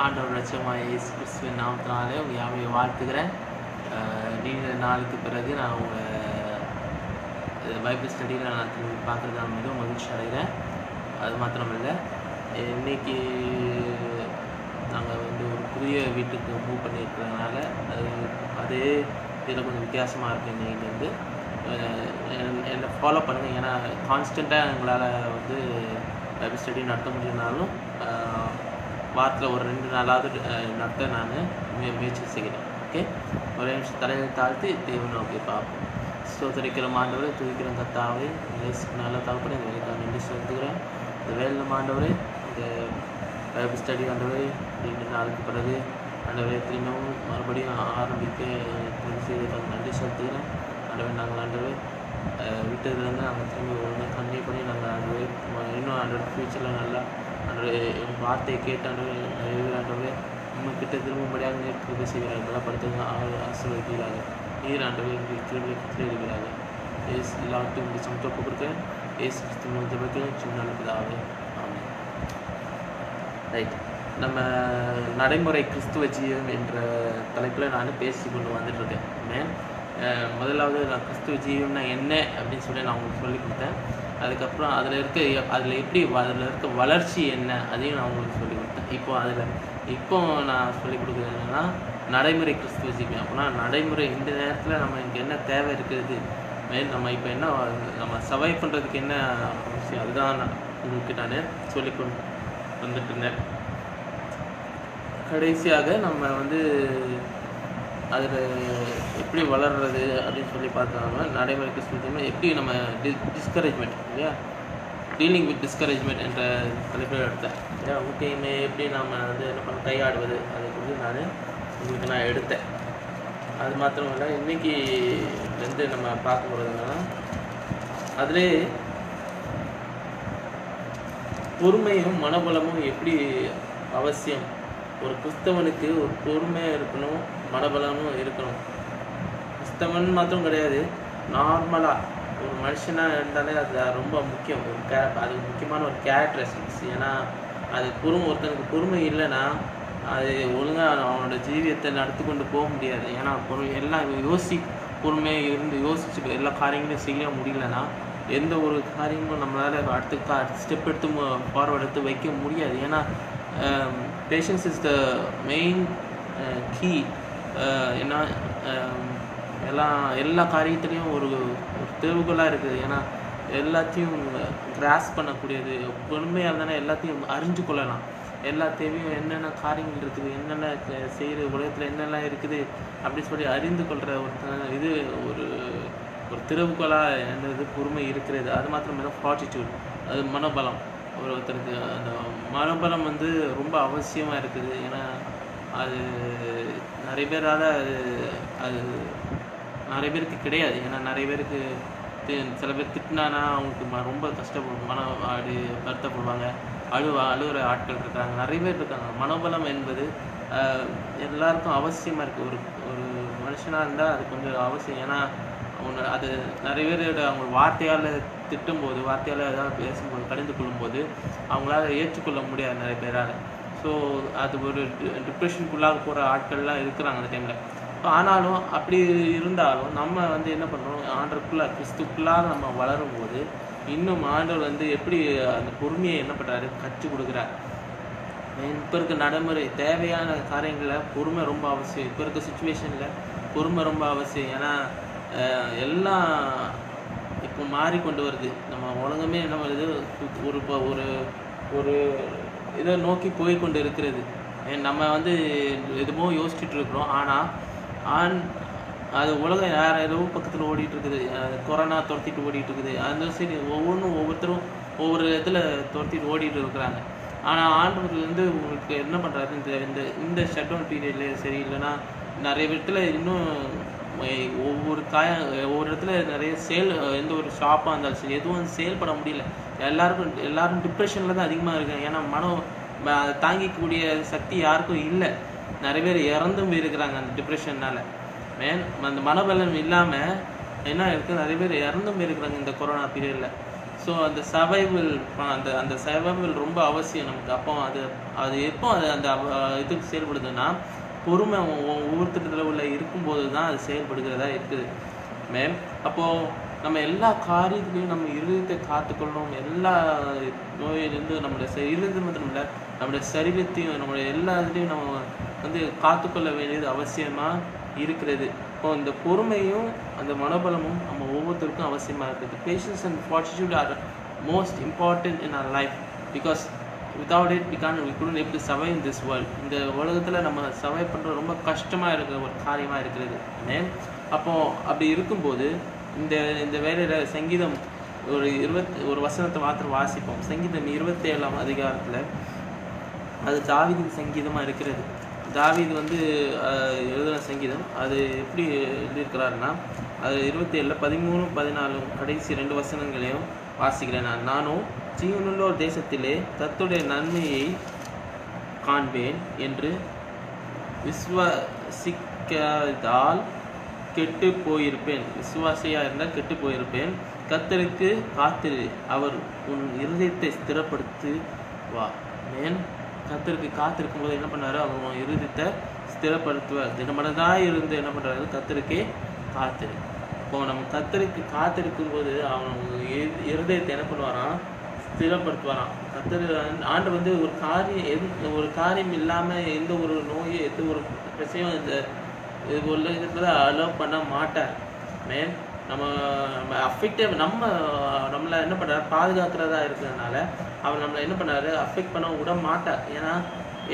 ஆண்டவர் ரட்சகமாக இயேசு கிறிஸ்துவின் நாமத்தினாலே உங்கள் யாவையை வாழ்த்துக்கிறேன். நீண்ட நாளுக்கு பிறகு நான் உங்கள் பைபிள் ஸ்டடியில் நான் திரும்பி பார்க்குறது நான் மிகவும் மகிழ்ச்சி அடைகிறேன். அது மாத்திரமில்லை, இன்றைக்கி நாங்கள் ஒரு புதிய வீட்டுக்கு மூவ் பண்ணியிருக்கிறதுனால அதே இதில் கொஞ்சம் வித்தியாசமாக இருக்குது. இன்றைக்கிலேருந்து என்னை ஃபாலோ பண்ணுங்கள். ஏன்னா கான்ஸ்டண்ட்டாக எங்களால் பைபிள் ஸ்டடி நடத்த முடியும்னாலும் வாரத்தில் ஒரு 2 நாளாவது நடத்த நான் முயற்சி செய்கிறேன். ஓகே, ஒரே நிமிஷம் தலையை தாழ்த்தி தேவனை நோக்கி பார்ப்போம். ஸ்தோத்திரிக்கிற ஆண்டவரே, துதிக்கிற கர்த்தாவே, இயேசுக்கு நல்ல தகப்பனே, இந்த வேலைக்காக நன்றி செலுத்துகிறேன். இந்த வேலையில் ஆண்டவரே, இந்த பைபிள் ஸ்டடி ஆண்டவரே 2 நாளுக்கு பிறகு ஆண்டவரே திரும்பவும் மறுபடியும் ஆரம்பிக்க செய்வதற்காக நன்றி செலுத்துகிறேன். ஆண்டவரே, நாங்கள் ஆண்டவரே விட்டதுலேருந்து நாங்கள் திரும்பி ஒழுங்காக கண்டினியூ பண்ணி நாங்கள் ஆண்டவரே இன்னும் ஆண்டவரே ஃப்யூச்சரில் நல்லா ஆண்டவரே வார்த்தையை கேட்டு ஆண்டவரே ஆண்டவரே உங்கள்கிட்ட திரும்பும்படியாக நேர்த்து செய்கிறார்கள். நல்லா படுத்துங்க, ஆசீர்வதிக்கிறாங்க. நீர் ஆண்டவரே கிருபையில் இருக்கிறாங்க. ஏசு எல்லாத்தையும் உங்களுக்கு சமத்தொப்பு கொடுக்குறேன். ஏசு கிறிஸ்துவின் ஜெபத்தில் சின்ன நல்லதாகவே. ஆமாம். ரைட், நம்ம நடைமுறை கிறிஸ்துவ ஜீவம் என்ற தலைப்பில் நான் பேசி கொண்டு வந்துட்டுருக்கேன். முதலாவது நான் கிறிஸ்துவ ஜீவம்னா என்ன அப்படின்னு சொல்லி நான் உங்களுக்கு சொல்லி கொடுத்தேன். அதுக்கப்புறம் அதில் இருக்க வளர்ச்சி என்ன அதையும் நான் உங்களுக்கு சொல்லி கொடுத்தேன். இப்போ நான் சொல்லிக் கொடுக்குறது என்னென்னா நடைமுறை கிறிஸ்துவ ஜீவம். அப்படின்னா நடைமுறை இந்த நேரத்தில் நம்ம இங்கே என்ன தேவை இருக்குது, நம்ம இப்போ என்ன நம்ம சர்வைவ் பண்ணுறதுக்கு என்ன விஷயம், அதுதான் உங்களுக்கு நான் சொல்லிக்கொண்டு வந்துட்டு இருந்தேன். கடைசியாக நம்ம அதில் எப்படி வளர்றது அப்படின்னு சொல்லி பார்த்தோம்னா நடைமுறை கிறிஸ்துவ எப்படி நம்ம டிஸ்கரேஜ்மெண்ட் இல்லையா, டீலிங் வித் டிஸ்கரேஜ்மெண்ட் என்ற தலைப்பில் எடுத்தேன் இல்லையா. ஓகேமே எப்படி நம்ம என்ன பண்ண கையாடுவது அதை குறித்து நான் எடுத்தேன். அது மாத்திரம் இல்லை, இன்றைக்கி நம்ம பார்க்க போகிறது என்னன்னா அதிலே பொறுமையும் மனபலமும் எப்படி அவசியம். ஒரு கிறிஸ்தவனுக்கு ஒரு பொறுமையாக இருக்கணும், மனபலமும் இருக்கணும். கிறிஸ்தவன் மாத்திரம் கிடையாது, நார்மலாக ஒரு மனுஷனாக இருந்தாலே அது ரொம்ப முக்கியம். அது முக்கியமான ஒரு கேரக்டரிஸ்டிக்ஸ். ஏன்னா அது ஒருத்தனுக்கு பொறுமை இல்லைன்னா அது ஒழுங்காக அவனோட ஜீவியத்தை நடத்தி கொண்டு போக முடியாது. ஏன்னா எல்லாம் பொறுமையாக இருந்து யோசிச்சு எல்லா காரியங்களையும் செய்ய முடியலன்னா எந்த ஒரு காரியமும் நம்மளால் அடுத்த ஸ்டெப் எடுத்து ஃபார்வர்ட் எடுத்து வைக்க முடியாது. ஏன்னா patience is the main key. ஏன்னா எல்லா காரியத்துலேயும் ஒரு தெருவுகளாக இருக்குது. ஏன்னா எல்லாத்தையும் கிராஸ் பண்ணக்கூடியது பொறுமையாக இருந்தானே எல்லாத்தையும் அறிஞ்சு கொள்ளலாம். எல்லா தேவையும் என்னென்ன காரியங்கள் இருக்குது, என்னென்ன செய்கிற உலகத்தில் என்னெல்லாம் இருக்குது அப்படின்னு சொல்லி அறிந்து கொள்கிற இது ஒரு திறவுகோலாக என்னது பொறுமை இருக்கிறது. அது மாத்திரம் இல்லை, ஃபார்ட்டிடியூட், அது மனபலம். ஒருத்தருக்கு அந்த மனபலம் ரொம்ப அவசியமாக இருக்குது. ஏன்னா அது நிறைய பேரால் அது நிறைய பேருக்கு கிடையாது. ஏன்னா நிறைய பேருக்கு சில பேர் திட்டினானா அவங்களுக்கு ரொம்ப கஷ்டப்படும், வருத்தப்படுவாங்க, அழுகிற ஆட்கள் இருக்காங்க, நிறைய பேர் இருக்காங்க. மனோபலம் என்பது எல்லாருக்கும் அவசியமாக இருக்குது. ஒரு மனுஷனாக இருந்தால் அது கொஞ்சம் அவசியம். ஏன்னா அது நிறைய பேரோட அவங்க வார்த்தையால் திட்டும்போது, வார்த்தையால் ஏதாவது பேசும்போது, கடிந்து கொள்ளும்போது அவங்களால ஏற்றுக்கொள்ள முடியாது நிறைய பேரால். ஸோ அது ஒரு டிப்ரெஷனுக்குள்ளாக போகிற ஆட்கள்லாம் இருக்கிறாங்க அந்த டைமில். ஆனாலும் அப்படி இருந்தாலும் நம்ம என்ன பண்ணுறோம், ஆண்டவருக்குள்ளே கிறிஸ்துக்குள்ளாக நம்ம வளரும்போது இன்னும் ஆண்டவர் எப்படி அந்த பொறுமையை என்ன பண்ணுறாரு, கற்றுக் கொடுக்குறார். இப்போ இருக்க நடைமுறை தேவையான காரியங்களில் பொறுமை ரொம்ப அவசியம். இப்போ இருக்க சுச்சுவேஷனில் பொறுமை ரொம்ப அவசியம். ஏன்னா எல்லாம் இப்போ மாறிக்கொண்டு வருது. நம்ம உலகமே என்ன வருது, ஒரு இதை நோக்கி போய் கொண்டு இருக்கிறது. நம்ம எதுமோ யோசிச்சுட்டு இருக்கிறோம். ஆனால் அது உலகம் ஏதோ பக்கத்தில் ஓடிட்டு இருக்குது. கொரோனா துரத்திட்டு ஓடிட்டு இருக்குது. அந்த சரி ஒவ்வொருத்தரும் ஒவ்வொரு இடத்துல துரத்திட்டு ஓடிட்டு இருக்கிறாங்க. ஆனால் ஆண்டவர் உங்களுக்கு என்ன பண்ணுறாரு, இந்த ஷட் டவுன் பீரியட்லேயே சரி, இல்லைன்னா நிறைய இடத்துல இன்னும் ஒவ்வொரு இடத்துல நிறைய எந்த ஒரு ஷாப்பாக இருந்தாலும் சரி எதுவும் சேல் பண்ண முடியல. எல்லாரும் டிப்ரெஷனில் தான் அதிகமாக இருக்காங்க. ஏன்னா தாங்கிக்கூடிய சக்தி யாருக்கும் இல்லை. நிறைய பேர் இறந்தும் இருக்கிறாங்க அந்த டிப்ரெஷன்னால். அந்த மனபலம் இல்லாமல் என்ன இருக்குது, நிறைய பேர் இறந்தும் இருக்கிறாங்க இந்த கொரோனா பீரியடில். ஸோ அந்த சர்வைவல் அந்த சர்வைவல் ரொம்ப அவசியம் நமக்கு. அப்போ அது எப்போ அந்த இதுக்கு செயல்படுதுன்னா பொறுமை ஒவ்வொருத்தரத்தில் உள்ள இருக்கும்போது தான் அது செயல்படுகிறதா இருக்குது மேம். அப்போது நம்ம எல்லா காரியத்துலையும் நம்ம இருதயத்தை காத்துக்கொள்ளணும். எல்லா நோயிலிருந்து நம்மளுடைய இருதயத்தை மட்டும் இல்லை, நம்மளுடைய சரீரத்தையும் நம்மளுடைய எல்லா இதுலையும் நம்ம வந்து காத்துக்கொள்ள வேண்டியது அவசியமாக இருக்கிறது. இப்போ இந்த பொறுமையும் அந்த மனோபலமும் நம்ம ஒவ்வொருத்தருக்கும் அவசியமாக இருக்குது. Patience and fortitude are most important in our life because without it we couldn't able to survive in this world. இந்த உலகத்தில் நம்ம சர்வை பண்ணுறது ரொம்ப கஷ்டமாக இருக்கிற ஒரு காரியமாக இருக்கிறது மேம். அப்போது அப்படி இருக்கும்போது இந்த வேலையில் சங்கீதம் ஒரு வசனத்தை மாத்திரம் வாசிப்போம். சங்கீதம் 27ஆம் அதிகாரத்தில் அது தாவீதின் சங்கீதமாக இருக்கிறது. தாவீது வந்து எழுதின சங்கீதம். அது எப்படி எழுதியிருக்கிறாருன்னா அது 27 13 14 கடைசி 2 வசனங்களையும் வாசிக்கிறேன். நானும் ஜீவனுள்ளோர் தேசத்திலே கர்த்தருடைய நன்மையை காண்பேன் என்று விசுவாசிக்காதால் கெட்டு போயிருப்பேன். விசுவாசியாக இருந்தால் கெட்டு போயிருப்பேன். கர்த்தருக்கு காத்திரு, அவர் உன் இருதயத்தை ஸ்திரப்படுத்து வா மேன். கர்த்தருக்கு காத்திருக்கும் போது என்ன பண்ணாரு, அவர் உன் இருதயத்தை ஸ்திரப்படுத்துவார். தினமனதாக இருந்து என்ன பண்ணுறாரு, கர்த்தருக்கே காத்திரு. இப்போ நம்ம கர்த்தருக்கு காத்திருக்கும் போது அவன் இருதயத்தை என்ன பண்ணுவாராம், ஸ்திரப்படுத்துவாராம். கர்த்தர் ஆண்டு வந்து ஒரு காரியம் இல்லாமல் எந்த ஒரு நோயை எந்த ஒரு பிரச்சனையும் இந்த உலகத்தில் அலோவ் பண்ண மாட்டார் மேன். நம்ம அஃபெக்டிவ் நம்மளை என்ன பண்ணுறாரு, பாதுகாக்கிறதா இருக்கிறதுனால அவர் நம்மளை என்ன பண்ணாரு, அஃபெக்ட் பண்ண விட மாட்டார். ஏன்னா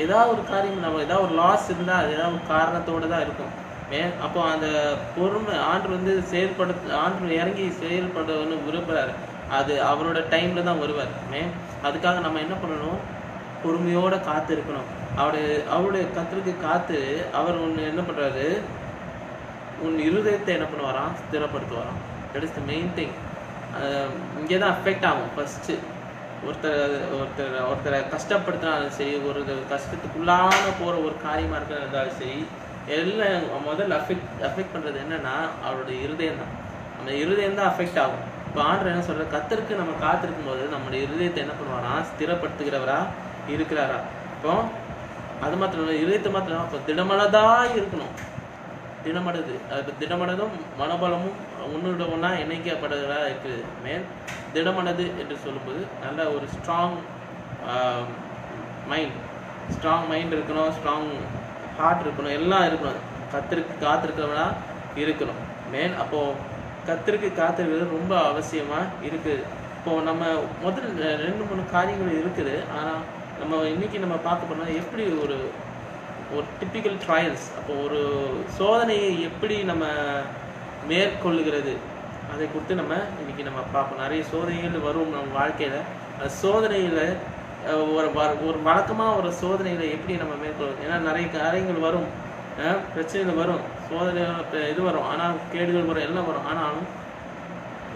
ஏதாவது ஒரு காரியம் நம்ம ஏதாவது ஒரு லாஸ் இருந்தால் அது ஏதாவது ஒரு காரணத்தோடு தான் இருக்கும் மேன். அப்போ அந்த பொறுமை ஆண்டு வந்து ஆண்டு இறங்கி செயல்படுறன்னு விரும்புகிறாரு. அது அவரோட டைமில் தான் வருவார் மேன். அதுக்காக நம்ம என்ன பண்ணணும், பொறுமையோடு காத்து இருக்கணும். அவருடைய கர்த்தருக்கு காத்து அவர் ஒன்று என்ன பண்ணுறாரு, உன் இருதயத்தை என்ன பண்ணுவாராம், ஸ்திரப்படுத்துவாராம். That is the main thing. இங்கே தான் அஃபெக்ட் ஆகும். ஃபஸ்ட்டு ஒருத்தரை கஷ்டப்படுத்தினாலும் சரி, ஒரு கஷ்டத்துக்குள்ளான போகிற ஒரு காரியமாக இருக்கிறதாலும் சரி, எல்லாம் முதல்ல அஃபெக்ட் பண்ணுறது என்னென்னா அவருடைய இருதயம் தான். நம்ம இருதயம் தான் அஃபெக்ட் ஆகும். இப்போ ஆண்டவர் என்ன சொல்கிற, கர்த்தருக்கு நம்ம காத்திருக்கும் போது நம்மளுடைய இருதயத்தை என்ன பண்ணுவாரா, ஸ்திரப்படுத்துகிறவரா இருக்கிறாரா. இப்போ அது மாத்திரம் இல்லை, இருதயத்தை மாத்திரம் இப்போ திடமனதாக இருக்கணும். திடமனது அது திடமனதும் மனோபலமும் ஒன்னோட ஒன்றா இணைக்கப்படுறதா இருக்குது மேல். திடமனது என்று சொல்லும்போது நல்ல ஒரு ஸ்ட்ராங் மைண்ட் இருக்கணும், ஸ்ட்ராங் ஹார்ட் இருக்கணும், எல்லாம் இருக்கணும். கர்த்தருக்கு காத்திருக்கிறவனா இருக்கணும் மேன். அப்போது கர்த்தருக்கு காத்திருக்கிறது ரொம்ப அவசியமாக இருக்குது. இப்போது நம்ம முதல் 2-3 காரியங்கள் இருக்குது. ஆனால் நம்ம இன்றைக்கி நம்ம பார்க்க போனால் எப்படி ஒரு டிப்பிக்கல் ட்ரையல்ஸ், அப்போ ஒரு சோதனையை எப்படி நம்ம மேற்கொள்ளுகிறது அதை குறித்து நம்ம இன்றைக்கி நம்ம பார்ப்போம். நிறைய சோதனைகள் வரும் நம்ம வாழ்க்கையில். சோதனையில் ஒரு வழக்கமாக ஒரு சோதனையில் எப்படி நம்ம மேற்கொள்வது. ஏன்னா நிறைய காரியங்கள் வரும், பிரச்சனைகள் வரும், சோதனை இது வரும், ஆனால் கேடுகள் வரும், எல்லாம் வரும். ஆனாலும்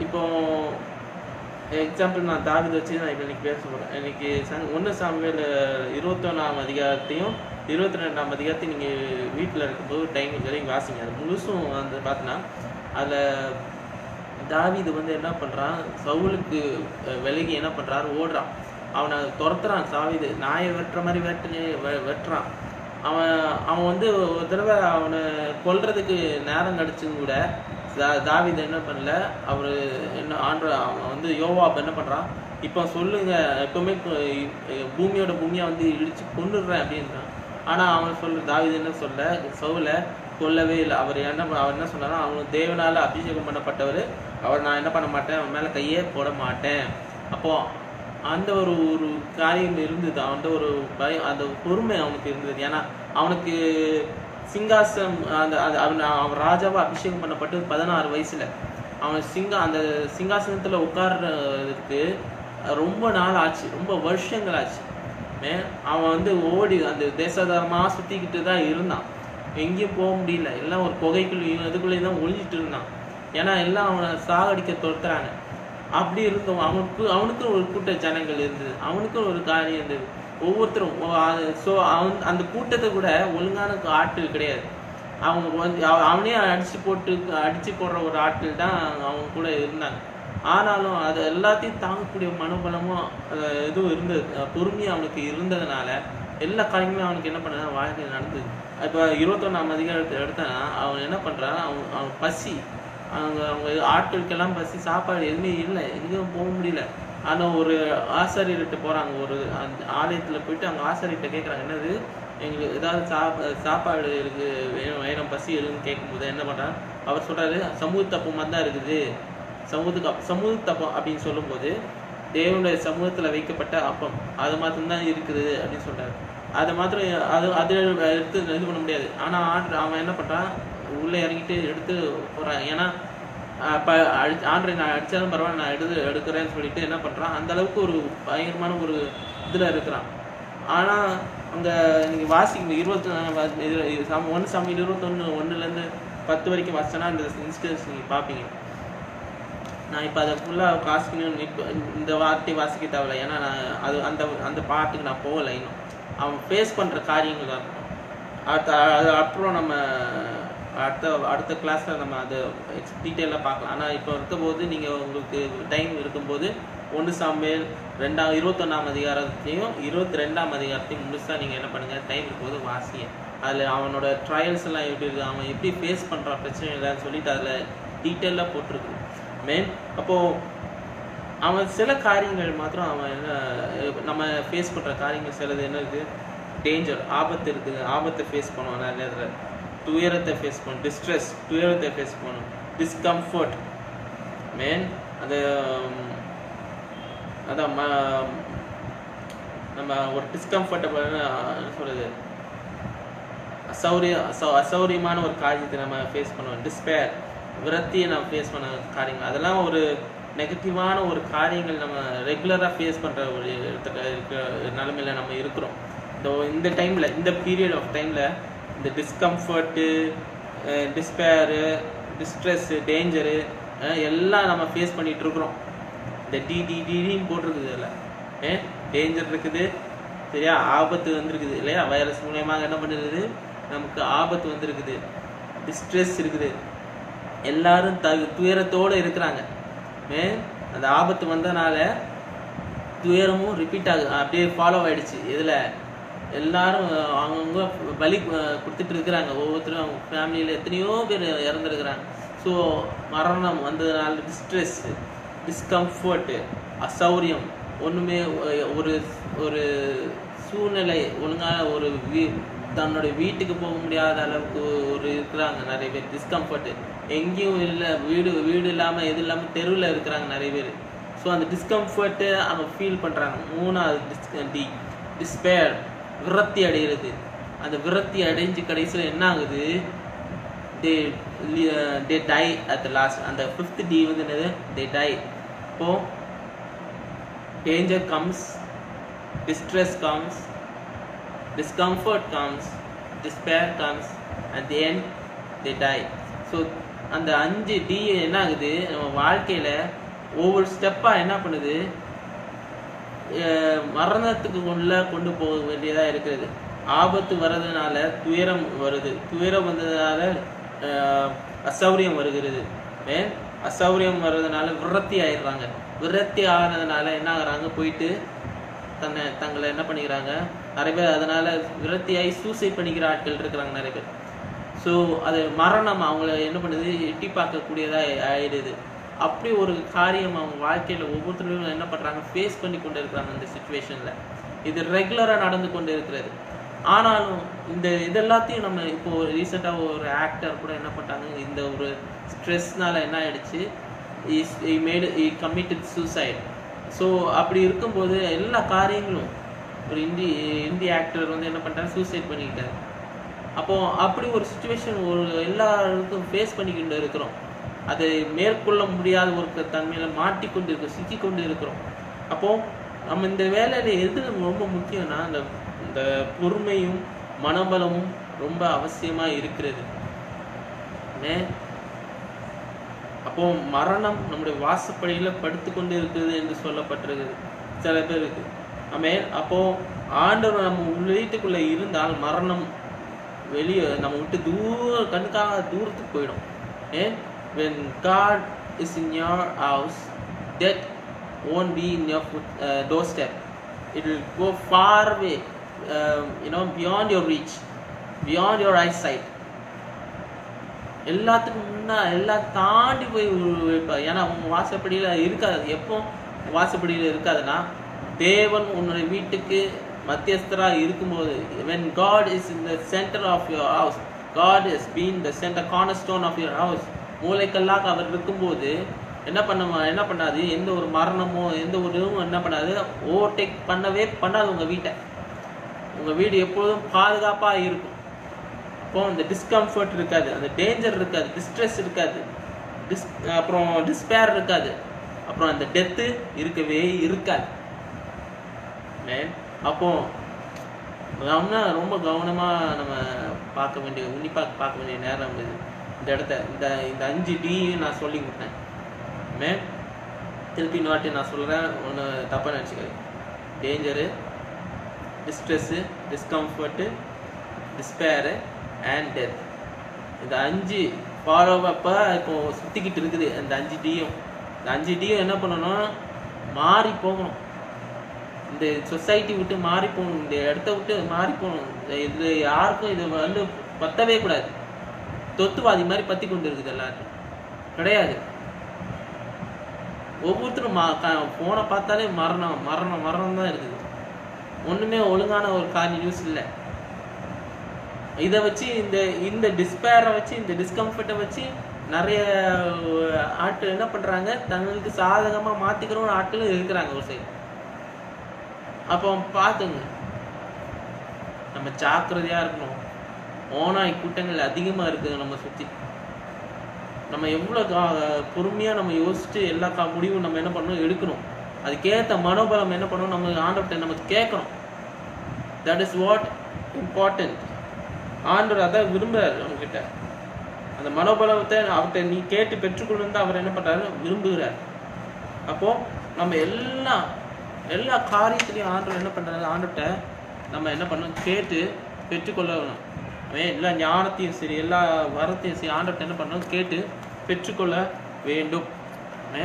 இப்போது எக்ஸாம்பிள் நான் தாவீதை வச்சு நான் இப்போ இன்றைக்கி பேச போகிறேன். இன்றைக்கி 1 சாமுவேல் 21ஆம் அதிகாரத்தையும் 22ஆம் அதிகாரத்தையும் நீங்கள் வீட்டில் இருக்கும்போது டைம் வரைக்கும் வாசிங்க. அது முழுசும் வந்து பார்த்தீங்கன்னா அதில் தாவீது வந்து என்ன பண்ணுறான், சவுலுக்கு விலகி என்ன பண்ணுறாரு, ஓடுறான். அவனை துரத்துறான். தாவீது நாயை வெட்டுற மாதிரி வெட்டுறான். அவன் வந்து ஒரு தடவை அவனை கொல்றதுக்கு நேரம் கிடச்சும் கூட தாவீது என்ன பண்ணல, அவர் என்ன அவன் வந்து யோவாப் என்ன பண்ணுறான், இப்போ சொல்லுங்க, எப்பவுமே பூமியோட பூமியாக வந்து இடித்து கொண்டுடுறேன் அப்படின்றான். ஆனால் அவன் தாவீது என்ன சொல்ல, சவுலை கொல்லவே இல்லை. அவர் என்ன சொன்னாலும் அவனுக்கு தேவனால் அபிஷேகம் பண்ணப்பட்டவர், அவர் நான் என்ன பண்ண மாட்டேன், அவன் மேலே கையே போட மாட்டேன். அப்போது அந்த ஒரு காரியம் இருந்தது. அந்த ஒரு பயம், அந்த பொறுமை அவனுக்கு இருந்தது. ஏன்னா அவனுக்கு சிங்காசனம் அவன் ராஜாவாக அபிஷேகம் பண்ணப்பட்டு 16 வயசில் அவன் அந்த சிங்காசனத்தில் உட்கார்றதுக்கு ரொம்ப நாள் ஆச்சு, ரொம்ப வருஷங்கள் ஆச்சு. அவன் வந்து ஓடி அந்த தேசாதாரமாக சுற்றிக்கிட்டு தான் இருந்தான். எங்கேயும் போக முடியல. எல்லாம் ஒரு புகைக்குள்ளேயும் இதுக்குள்ளேயும் தான் ஒழிஞ்சிட்டு இருந்தான். ஏன்னா எல்லாம் அவனை சாகடிக்க தொடுத்துறாங்க. அப்படி இருந்தோம். அவனுக்கும் ஒரு கூட்ட ஜனங்கள் இருந்தது, அவனுக்கும் ஒரு காரியம் இருந்தது. ஒவ்வொருத்தரும் ஸோ அந்த கூட்டத்தை கூட ஒழுங்கான ஆட்கள் கிடையாது. அவங்க வந்து அவனே அடித்து போடுற ஒரு ஆட்கள் தான் அவங்க கூட இருந்தாங்க. ஆனாலும் அது எல்லாத்தையும் தாங்கக்கூடிய மனோபலமும் இதுவும் இருந்தது, பொறுமையும் அவனுக்கு இருந்ததுனால எல்லா காரியங்களும் அவனுக்கு என்ன பண்ண வாழ்க்கையில் நடந்தது. இப்போ 21ஆம் அதிகாரத்தை எடுத்தானா அவன் என்ன பண்ணுறான், அவன் பசி, அவங்க ஆட்களுக்கெல்லாம் பசி, சாப்பாடு எதுவுமே இல்லை, எங்கேயும் போக முடியல. ஆனால் ஒரு ஆசாரியர்கிட்ட போகிறாங்க, ஒரு ஆலயத்தில் போயிட்டு அங்கே ஆசாரியர்கிட்ட கேட்குறாங்க, என்னது எங்களுக்கு ஏதாவது சாப்பாடு இருக்குது, வேணும் பசி இருக்குன்னு கேட்கும்போது என்ன பண்ணுறான், அவர் சொல்கிறாரு சமூகத்தப்பம் மாதிரி தான் இருக்குது. சமூகத்தப்பம் அப்படின்னு சொல்லும்போது தேவனுடைய சமூகத்தில் வைக்கப்பட்ட அப்பம் அது மாத்திரம்தான் இருக்குது அப்படின்னு சொல்கிறாரு. அதை மாத்திரம் அது எடுத்து இது பண்ண முடியாது. ஆனால் அவன் என்ன பண்ணுறான், உள்ளே இறங்கிட்டு எடுத்து போகிறான். ஏன்னா இப்போ ஆண்டரை நான் அடித்தாலும் பரவாயில்ல, நான் எடுக்கிறேன்னு சொல்லிட்டு என்ன பண்ணுறான், அந்த அளவுக்கு ஒரு பயங்கரமான ஒரு இதில் இருக்கிறான். ஆனால் அங்கே நீங்கள் வாசிக்கணும் 1 சாமுவேல் 21:1-10 வரைக்கும் வாசிச்சோன்னா அந்த இன்ஸ்டன்ஸ் நீங்கள் பார்ப்பீங்க. நான் இப்போ அதை ஃபுல்லாக வாசிக்கணும், இப்போ இந்த வார்த்தை வாசிக்க தேவையில்லை, ஏன்னா நான் அந்த பாட்டுக்கு நான் போகலை. இன்னும் அவன் ஃபேஸ் பண்ணுற காரியங்கள் தான் இருக்கும். அப்புறம் நம்ம அடுத்த கிளாஸில் நம்ம அதை டீட்டெயிலாக பார்க்கலாம். ஆனால் இப்போ இருக்கும்போது நீங்கள் உங்களுக்கு டைம் இருக்கும்போது 1 சாமுவேல் 21ஆம் அதிகாரத்தையும் 22ஆம் அதிகாரத்தையும் முழுசாக நீங்கள் என்ன பண்ணுங்கள், டைம் இருக்கும்போது வாசிங்க. அதில் அவனோட ட்ரையல்ஸ் எல்லாம் எப்படி இருக்குது, அவன் எப்படி ஃபேஸ் பண்ணுறான் பிரச்சனை இல்லைன்னு சொல்லிட்டு அதில் டீட்டெயிலாக போட்டிருக்கு மெயின். அப்போது அவன் சில காரியங்கள் மாத்திரம் அவன் என்ன நம்ம ஃபேஸ் பண்ணுற காரியங்கள் சிலது என்ன இருக்குது, டேஞ்சர், ஆபத்து இருக்குது, ஆபத்தை ஃபேஸ் பண்ணுவான். நிறைய இதில் துயரத்தை ஃபேஸ் பண்ணணும், டிஸ்ட்ரெஸ், துயரத்தை ஃபேஸ் பண்ணணும், டிஸ்கம்ஃபர்ட் மெயின். அதான் நம்ம ஒரு டிஸ்கம்ஃபர்டபுள் சொல்கிறது அசௌரியமான ஒரு காரியத்தை நம்ம ஃபேஸ் பண்ணுவோம். டிஸ்பேர், விரத்தியை நம்ம ஃபேஸ் பண்ண காரியங்கள், அதெல்லாம் ஒரு நெகட்டிவான ஒரு காரியங்கள் நம்ம ரெகுலராக ஃபேஸ் பண்ணுற ஒரு நிலைமையில் நம்ம இருக்கிறோம். இந்த டைமில், இந்த பீரியட் ஆஃப் டைமில் இந்த டிஸ்கம்ஃபர்ட்டு, டிஸ்பேரு, டிஸ்ட்ரெஸ்ஸு, டேஞ்சரு எல்லாம் நம்ம ஃபேஸ் பண்ணிகிட்டு இருக்கிறோம். இந்த டின்னு போட்டிருக்குது அதில் டேஞ்சர் இருக்குது சரியா, ஆபத்து வந்துருக்குது இல்லையா, வைரஸ் மூலியமாக என்ன பண்ணுறது நமக்கு ஆபத்து வந்துருக்குது, டிஸ்ட்ரெஸ் இருக்குது, எல்லாரும் துயரத்தோடு இருக்கிறாங்க. அந்த ஆபத்து வந்தனால துயரமும் ரிப்பீட் ஆகுது, அப்படியே ஃபாலோ ஆகிடுச்சு. இதில் எல்லாரும் அவங்கவுங்க பலி கொடுத்துட்டு இருக்கிறாங்க. ஒவ்வொருத்தரும் அவங்க ஃபேமிலியில் எத்தனையோ பேர் இறந்துருக்குறாங்க. ஸோ மரணம் வந்ததுனால டிஸ்ட்ரெஸ், டிஸ்கம்ஃபர்ட்டு, அசௌரியம், ஒன்றுமே ஒரு ஒரு சூழ்நிலை ஒழுங்கான ஒரு தன்னுடைய வீட்டுக்கு போக முடியாத அளவுக்கு ஒரு இருக்கிறாங்க நிறைய பேர். டிஸ்கம்ஃபர்ட்டு, எங்கேயும் இல்லை, வீடு இல்லாமல் எது இல்லாமல் தெருவில் இருக்கிறாங்க நிறைய பேர். ஸோ அந்த டிஸ்கம்ஃபர்ட்டு அவங்க ஃபீல் பண்ணுறாங்க. 3வது டிஸ்பேர், விரக்தி அடைகிறது. அந்த விரக்தி அடைஞ்சு கடைசியில் என்ன ஆகுது, they die at the last. அந்த 5th D வந்து என்னது, they die. இப்போ danger comes, distress comes, discomfort comes, despair comes, at the end they die. So அந்த 5 D என்ன ஆகுது, நம்ம வாழ்க்கையில் ஒவ்வொரு ஸ்டெப்பாக என்ன பண்ணுது, மரணத்துக்கு கொண்டு போக வேண்டியதாக இருக்கிறது. ஆபத்து வர்றதுனால துயரம் வருது, துயரம் வந்ததுனால அசௌரியம் வருகிறது, அசௌரியம் வர்றதுனால விரக்தி ஆயிடுறாங்க, விரக்தி ஆகிறதுனால என்ன ஆகுறாங்க, போயிட்டு தங்களை என்ன பண்ணிக்கிறாங்க நிறைய பேர். அதனால விரக்தியாகி சூசைட் பண்ணிக்கிற ஆட்கள் இருக்கிறாங்க நிறைய பேர். ஸோ அது மரணம் அவங்கள என்ன பண்ணுது, எட்டி பார்க்கக்கூடியதாக ஆயிடுது. அப்படி ஒரு காரியம் அவங்க வாழ்க்கையில் ஒவ்வொருத்தரும் என்ன பண்ணுறாங்க, ஃபேஸ் பண்ணி கொண்டு இருக்கிறாங்க இந்த சுச்சுவேஷனில். இது ரெகுலராக நடந்து கொண்டு இருக்கிறது. ஆனாலும் இதெல்லாத்தையும் நம்ம இப்போது ரீசெண்டாக ஒரு ஆக்டர் கூட என்ன பண்ணிட்டாங்க, இந்த ஒரு ஸ்ட்ரெஸ்னால் என்ன ஆகிடுச்சு, கமிட்டட் சூசைட். ஸோ அப்படி இருக்கும்போது எல்லா காரியங்களும் ஒரு இந்திய ஆக்டர் வந்து என்ன பண்ணிட்டாங்க, சூசைட் பண்ணிக்கிட்டாரு. அப்போது அப்படி ஒரு சுச்சுவேஷன் ஒரு எல்லாருக்கும் ஃபேஸ் பண்ணிக்கிட்டு இருக்கிறோம். அதை மேற்கொள்ள முடியாத ஒரு தன்மையில் மாட்டிக்கொண்டு இருக்கிறோம், சிக்கி கொண்டு இருக்கிறோம். அப்போது நம்ம இந்த வேலையில் எது ரொம்ப முக்கியம்னா இந்த பொறுமையும் மனபலமும் ரொம்ப அவசியமாக இருக்கிறது. அப்போ மரணம் நம்முடைய வாசப்படியில் படுத்து கொண்டு இருக்குது என்று சொல்லப்பட்டிருக்குது சில பேருக்கு. அப்போ ஆண்டவர் நம்ம வீட்டுக்குள்ளே இருந்தால் மரணம் வெளியே நம்ம விட்டு கண்ணுக்காக தூரத்துக்கு போயிடும். When God is in your house, death won't be in your doorstep. It will go far away, beyond your reach, beyond your eyesight. எல்லாத்துக்கும் முன்னா எல்லாம் தாண்டி போய் வைப்பா. ஏன்னா உங்க வாசப்படியில் இருக்காது. எப்போ வாசப்படியில் இருக்காதுன்னா தேவன் உன்னுடைய வீட்டுக்கு மத்தியஸ்தராக இருக்கும்போது, when God is in the center of your house, God has been the center cornerstone of your house, மூளைக்கல்லாக அவர் இருக்கும்போது என்ன பண்ணாது, எந்த ஒரு மரணமோ எந்த ஒரு இதுவும் என்ன பண்ணாது, ஓவர்டேக் பண்ணவே பண்ணாது உங்கள் வீட்டை. உங்கள் வீடு எப்பொழுதும் பாதுகாப்பாக இருக்கும். அப்போ அந்த டிஸ்கம்ஃபர்ட் இருக்காது, அந்த டேஞ்சர் இருக்காது, டிஸ்ட்ரெஸ் இருக்காது, அப்புறம் டிஸ்பேர் இருக்காது, அப்புறம் அந்த டெத்து இருக்கவே இருக்காது. அப்போ ரொம்ப கவனமாக நம்ம உன்னிப்பாக பார்க்க வேண்டிய நேரம் இது. இந்த இடத்த இந்த 5 D நான் சொல்லி கொடுத்தேன். திருப்பி இன்னொரு நான் சொல்கிறேன், ஒன்று தப்பாக நினச்சிக்காது. Danger, distress, discomfort, despair and death. இந்த 5 ஃபாலோவப்போ இப்போ சுற்றிக்கிட்டு இருக்குது. அந்த 5 Dயும் இந்த 5 Dயும் என்ன பண்ணணும், மாறி போகணும். இந்த சொசைட்டி விட்டு மாறி போகணும், இந்த இடத்த விட்டு மாறி போகணும். இது யாருக்கும் இது பத்தவே கூடாது. தொத்துவாதி மாதிரி பற்றி கொண்டு இருக்குது எல்லாருக்கும் கிடையாது. ஒவ்வொருத்தரும் ஃபோனை பார்த்தாலே மரணம் மரணம் மரணம் தான் இருக்குது. ஒன்றுமே ஒழுங்கான ஒரு நியூஸ் இல்லை. இதை வச்சு இந்த டிஸ்பேரை வச்சு, இந்த டிஸ்கம்ஃபர்ட்டை வச்சு நிறைய ஆட்கள் என்ன பண்ணுறாங்க, தங்களுக்கு சாதகமாக மாற்றிக்கிறவங்க ஆட்களும் இருக்கிறாங்க ஒரு சைடு. அப்போ பார்த்துங்க, நம்ம ஜாக்கிரதையாக இருக்கணும். ஓனாய் கூட்டங்கள் அதிகமாக இருக்குது நம்ம சுற்றி. நம்ம எவ்வளோ பொறுமையாக நம்ம யோசிச்சுட்டு எல்லா முடிவும் நம்ம என்ன பண்ணணும், எடுக்கணும். அதுக்கேற்ற மனோபலம் என்ன பண்ணணும், நம்ம ஆண்டவர்கிட்ட நம்ம கேட்கணும். That is what important. ஆண்டவர் அதான் விரும்புகிறார் நம்மக்கிட்ட. அந்த மனோபலத்தை அவர்கிட்ட நீ கேட்டு பெற்றுக்கொள்ளணும் தான் அவர் என்ன பண்ணுறாரு, விரும்புகிறார். அப்போது நம்ம எல்லா காரியத்திலையும் ஆண்டவர் என்ன பண்ணுறாரு, ஆண்டவர்கிட்ட நம்ம என்ன பண்ணணும், கேட்டு பெற்றுக்கொள்ளணும். எல்லா ஞானத்தையும் சரி, எல்லா வரத்தையும் சரி ஆண்டவர்கிட்ட என்ன பண்ணணும், கேட்டு பெற்றுக்கொள்ள வேண்டும்.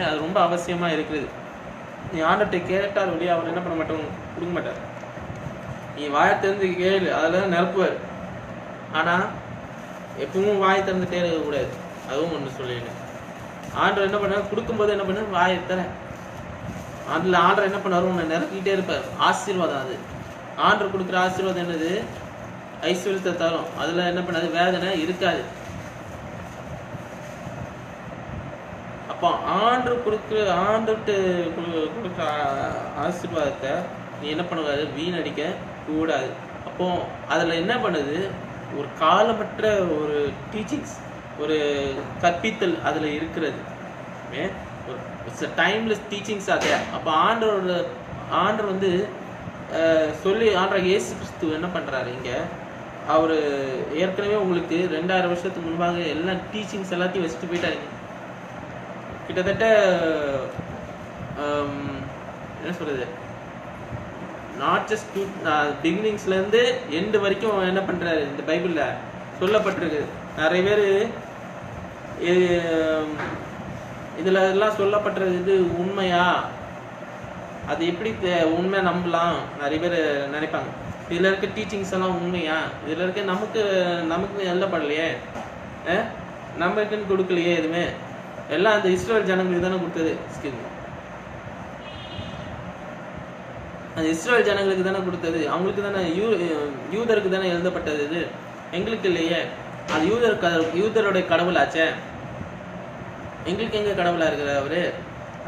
அது ரொம்ப அவசியமாக இருக்குது. நீ ஆண்டவர்கிட்ட கேட்டால் வழியாக அவர் என்ன பண்ண மாட்டோம், கொடுக்க மாட்டார். நீ வாயை திறந்து கேளு, அதில் நிரப்புவார். ஆனால் எப்பவும் வாயை திறந்து கேட்கக்கூடாது. அதுவும் ஒன்று சொல்லிடு. ஆண்டவர் என்ன பண்ணார், கொடுக்கும்போது என்ன பண்ணார், வாயை தர அதில் ஆண்டவர் என்ன பண்ணார், உன்னை நிரப்பிக்கிட்டே இருப்பார். ஆசீர்வாதம் அது. ஆண்டவர் கொடுக்குற ஆசீர்வாதம் என்னது, ஐஸ்வர்யத்தை தரும். அதில் என்ன பண்ணாது, வேதனை இருக்காது. அப்போ ஆண்டவர்கிட்ட கொடுக்குற ஆசீர்வாதத்தை நீ என்ன பண்ணக்கூடாது, வீணடிக்க கூடாது. அப்போ அதில் என்ன பண்ணுது, ஒரு காலமற்ற ஒரு டீச்சிங்ஸ், ஒரு கற்பித்தல் அதில் இருக்கிறது. டைம்லெஸ் டீச்சிங்ஸ் அது. அப்போ ஆண்டவர் வந்து சொல்லி ஆண்டவர் இயேசு கிறிஸ்து என்ன பண்ணுறாரு, இங்கே அவர் ஏற்கனவே உங்களுக்கு 2000 வருஷத்துக்கு முன்பாக எல்லா டீச்சிங்ஸ் எல்லாத்தையும் வச்சுட்டு போயிட்டாருங்க. கிட்டத்தட்ட என்ன சொல்கிறது, நாட் ஜஸ்ட் பிகினிங்ஸ்லேருந்து எண்டு வரைக்கும் என்ன பண்ணுறாரு, இந்த பைபிளில் சொல்லப்பட்டிருக்கு. நிறைய பேர் இதில் எல்லாம் சொல்லப்பட்டது இது உண்மையா, அது எப்படி உண்மை நம்பலாம், நிறைய பேர் நினைப்பாங்க. இதில் இருக்க டீச்சிங்ஸ் எல்லாம் உண்மையா, இதில் இருக்க நமக்கு எழுதப்படலையே, நம்மளுக்குன்னு கொடுக்கலையே, எதுவுமே எல்லாம் அந்த இஸ்ரேல் ஜனங்களுக்கு தானே கொடுத்தது. அந்த இஸ்ரேல் ஜனங்களுக்கு தானே கொடுத்தது, அவங்களுக்கு தானே யூதருக்கு தானே எழுதப்பட்டது. இது எங்களுக்கு இல்லையே. அது யூதருடைய கடவுளாச்சே, எங்களுக்கு எங்க கடவுளா இருக்கிற அவரு.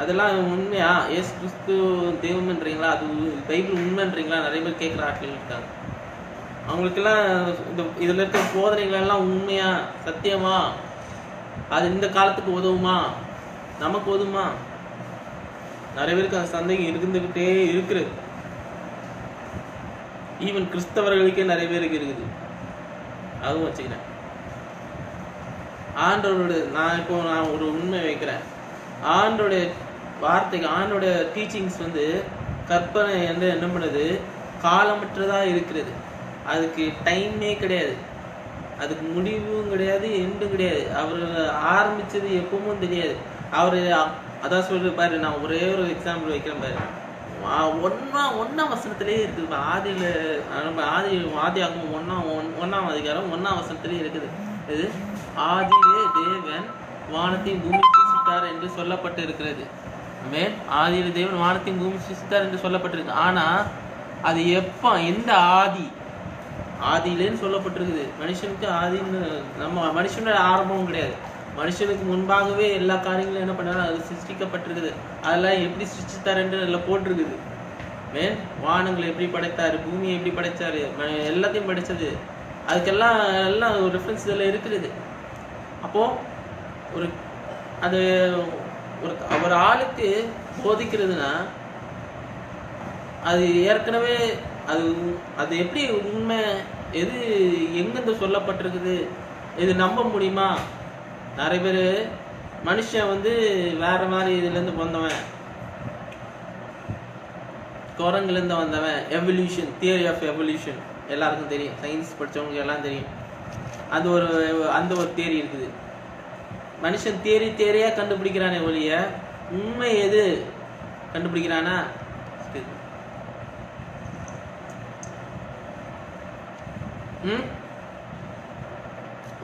அதெல்லாம் உண்மையா, ஏசு கிறிஸ்து தெய்வம்ன்றீங்களா, அது பைபிள் உண்மைன்றீங்களா, நிறைய பேர் கேட்குற ஆட்கள் இருக்காங்க. அவங்களுக்கெல்லாம் இதில் இருக்கிற போதனைகள் எல்லாம் உண்மையா, சத்தியமா, அது இந்த காலத்துக்கு உதவுமா, நமக்கு உதவுமா? நிறைய பேருக்கு அந்த சந்தேகம் இருந்துகிட்டே இருக்குது. ஈவன் கிறிஸ்தவர்களுக்கே நிறைய பேருக்கு இருக்குது. அதுவும் வச்சுக்கிறேன். நான் ஒரு உண்மை வைக்கிறேன். ஆண்டோடைய வார்த்தைக்கு, ஆண்டோடைய டீச்சிங்ஸ் வந்து கற்பனை என்று என்ன பண்ணுது, காலமற்றதாக இருக்கிறது. அதுக்கு டைமே கிடையாது, அதுக்கு முடிவும் கிடையாது, எண்டும் கிடையாது. அவர் ஆரம்பித்தது எப்பவும் தெரியாது. அவர் அதான் சொல்ற பாரு, நான் ஒரே ஒரு எக்ஸாம்பிள் வைக்கிறேன் பாரு. ஒன்னாம் வசனத்திலே இருக்குது. ஆதியில நம்ம ஆதி ஆகும் ஒன்னாம் அதிகாரம் 1ஆம் வசனத்திலே இருக்குது. இது ஆதியிலே தேவன் வானத்தையும் பூமி சிருஷ்டித்தார் என்று சொல்லப்பட்டு இருக்கிறது. ஆதியில தேவன் வானத்தையும் பூமி சிருஷ்டித்தார் என்று சொல்லப்பட்டிருக்கு. ஆனா அது எப்ப, எந்த ஆதியிலேன்னு சொல்லப்பட்டிருக்குது. மனுஷனுக்கு ஆதின்னு நம்ம மனுஷனோட ஆரம்பமும் கிடையாது. மனுஷனுக்கு முன்பாகவே எல்லா காரியங்களும் என்ன பண்ணாலும் அது சிருஷ்டிக்கப்பட்டிருக்குது. அதெல்லாம் எப்படி சிருஷ்டித்தார் என்று எல்லாம் போட்டிருக்குது. வானங்களை எப்படி படைத்தாரு, பூமியை எப்படி படைச்சாரு, எல்லாத்தையும் படைச்சது, அதுக்கெல்லாம் எல்லாம் ஒரு ரெஃபரன்ஸ் இதில் இருக்கிறது. அப்போ அது ஒரு ஆளுக்கு போதிக்கிறதுனா அது ஏற்கனவே அது எப்படி உண்மை, எது எங்கிருந்து சொல்லப்பட்டிருக்குது, இது நம்ப முடியுமா? நிறைய பேர் மனுஷன் வேற மாதிரி இதுலேருந்து வந்தவன், குரங்குலேருந்து வந்தவன், எவல்யூஷன், தியரி ஆஃப் எவல்யூஷன் எல்லாருக்கும் தெரியும், சயின்ஸ் படித்தவங்களுக்கு எல்லாம் தெரியும். அந்த ஒரு தியரி இருக்குது. மனுஷன் தியரியா கண்டுபிடிக்கிறானே ஒழிய உண்மை எது கண்டுபிடிக்கிறானா?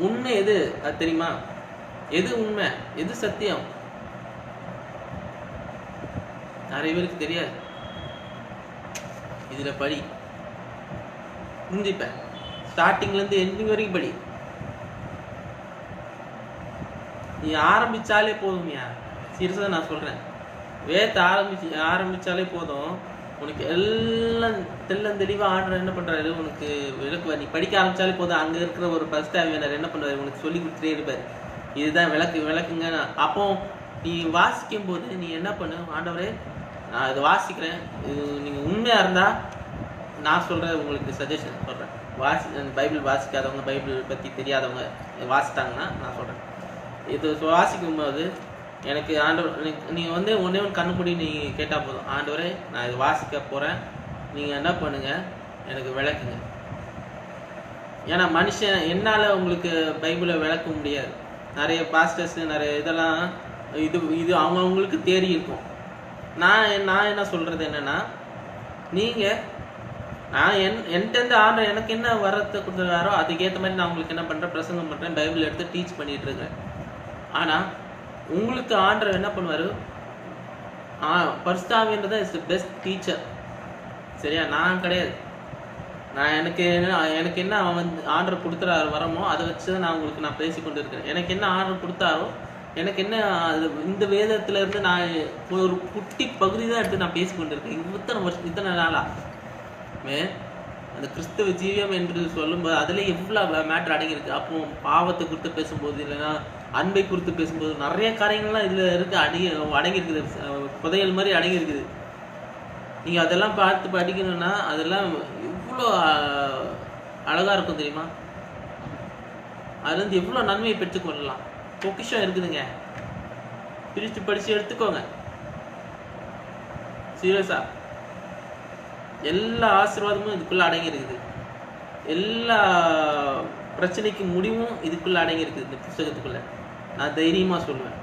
உண்மை எது அது தெரியுமா? எது உண்மை, எது சத்தியம்? நிறைய பேருக்கு தெரியாது. இதுல படி, புரிஞ்சுப்ப. ஸ்டார்டிங்ல இருந்து எண்டிங் வரைக்கும் படி. நீ ஆரம்பிச்சாலே போதும்யா. சீரியஸா நான் சொல்றேன், வேத்த ஆரம்பிச்சாலே போதும், உனக்கு எல்லாம் தெளிவா ஆர்டர் என்ன பண்றாரு உனக்கு விளக்குவார். நீ படிக்க ஆரம்பிச்சாலே போதும், அங்க இருக்கிற ஒரு பஸ்தாவியனர் என்ன பண்றாரு உனக்கு சொல்லி கொடுத்துட்டே இருப்பாரு. இதுதான் விளக்குங்க. அப்போ நீ வாசிக்கும் போது நீ என்ன பண்ணு, ஆண்டவரே நான் இதை வாசிக்கிறேன், இது நீங்க உண்மையா இருந்தா நான் சொல்றேன், உங்களுக்கு சஜஷன் சொல்றேன். பைபிள் வாசிக்காதவங்க, பைபிள் பத்தி தெரியாதவங்க வாசித்தாங்கன்னா நான் சொல்றேன், இது வாசிக்கும் போது எனக்கு ஆண்டவர், நீ ஒன்னே ஒன்று கண்ணு மூடி நீ கேட்டா போதும், ஆண்டவரே நான் இதை வாசிக்க போறேன், நீங்க என்ன பண்ணுங்க எனக்கு விளக்குங்க. ஏன்னா மனுஷன் என்னால உங்களுக்கு பைபிளை விளக்க முடியாது. நிறைய பாஸ்டர்ஸ் நிறைய இதெல்லாம் இது அவங்களுக்கு தேறி இருக்கும். நான் என்ன சொல்றது என்னன்னா, நீங்க நான் என்கிட்ட ஆர்டர் எனக்கு என்ன வரத்தை கொடுத்துருக்காரோ அதுக்கேற்ற மாதிரி நான் உங்களுக்கு என்ன பண்றேன், பிரசங்கம் பண்றேன், பைபிள் எடுத்து டீச் பண்ணிட்டு இருக்கேன். ஆனா உங்களுக்கு ஆண்டவர் என்ன பண்ணுவாரு, பரிசுத்தாவியன்றது இஸ் தி பெஸ்ட் டீச்சர். சரியா? நான் கிடையாது. நான் எனக்கு என்ன ஆர்டர் கொடுத்துறாரு வரமோ அதை வச்சுதான் நான் உங்களுக்கு நான் பேசி கொண்டு இருக்கிறேன். எனக்கு என்ன ஆர்டர் கொடுத்தாரோ, எனக்கு என்ன இந்த வேதத்துல இருந்து நான் ஒரு குட்டி பகுதி தான் எடுத்து நான் பேசி கொண்டு இருக்கேன். இத்தனை நாளா அந்த கிறிஸ்தவ ஜீவியம் என்று சொல்லும்போது அதுல எவ்வளவு மேட்டர் அடங்கியிருக்கு. அப்போ பாவத்தை குறித்து பேசும்போது, இல்லைன்னா அன்பை குறித்து பேசும்போது நிறைய காரியங்கள்லாம் இதுல இருக்கு, அடங்கியிருக்குது, புதையல் மாதிரி அடங்கியிருக்குது. நீங்க அதெல்லாம் பார்த்து படிக்கணும்னா அதெல்லாம் எவ்வளோ அழகா இருக்கும் தெரியுமா? அதுல இருந்து எவ்வளவு நன்மையை பெற்றுக்கொள்ளலாம். பொக்கிஷம் இருக்குதுங்க, பிரிச்சு படிச்சு எடுத்துக்கோங்க. சீரியஸா எல்லா ஆசீர்வாதமும் இதுக்குள்ள அடங்கி இருக்குது. எல்லா பிரச்சனைக்கு முடிவும் இதுக்குள்ள அடங்கி இருக்குது இந்த புத்தகத்துக்குள்ள. நான் தைரியமா சொல்லுவேன்,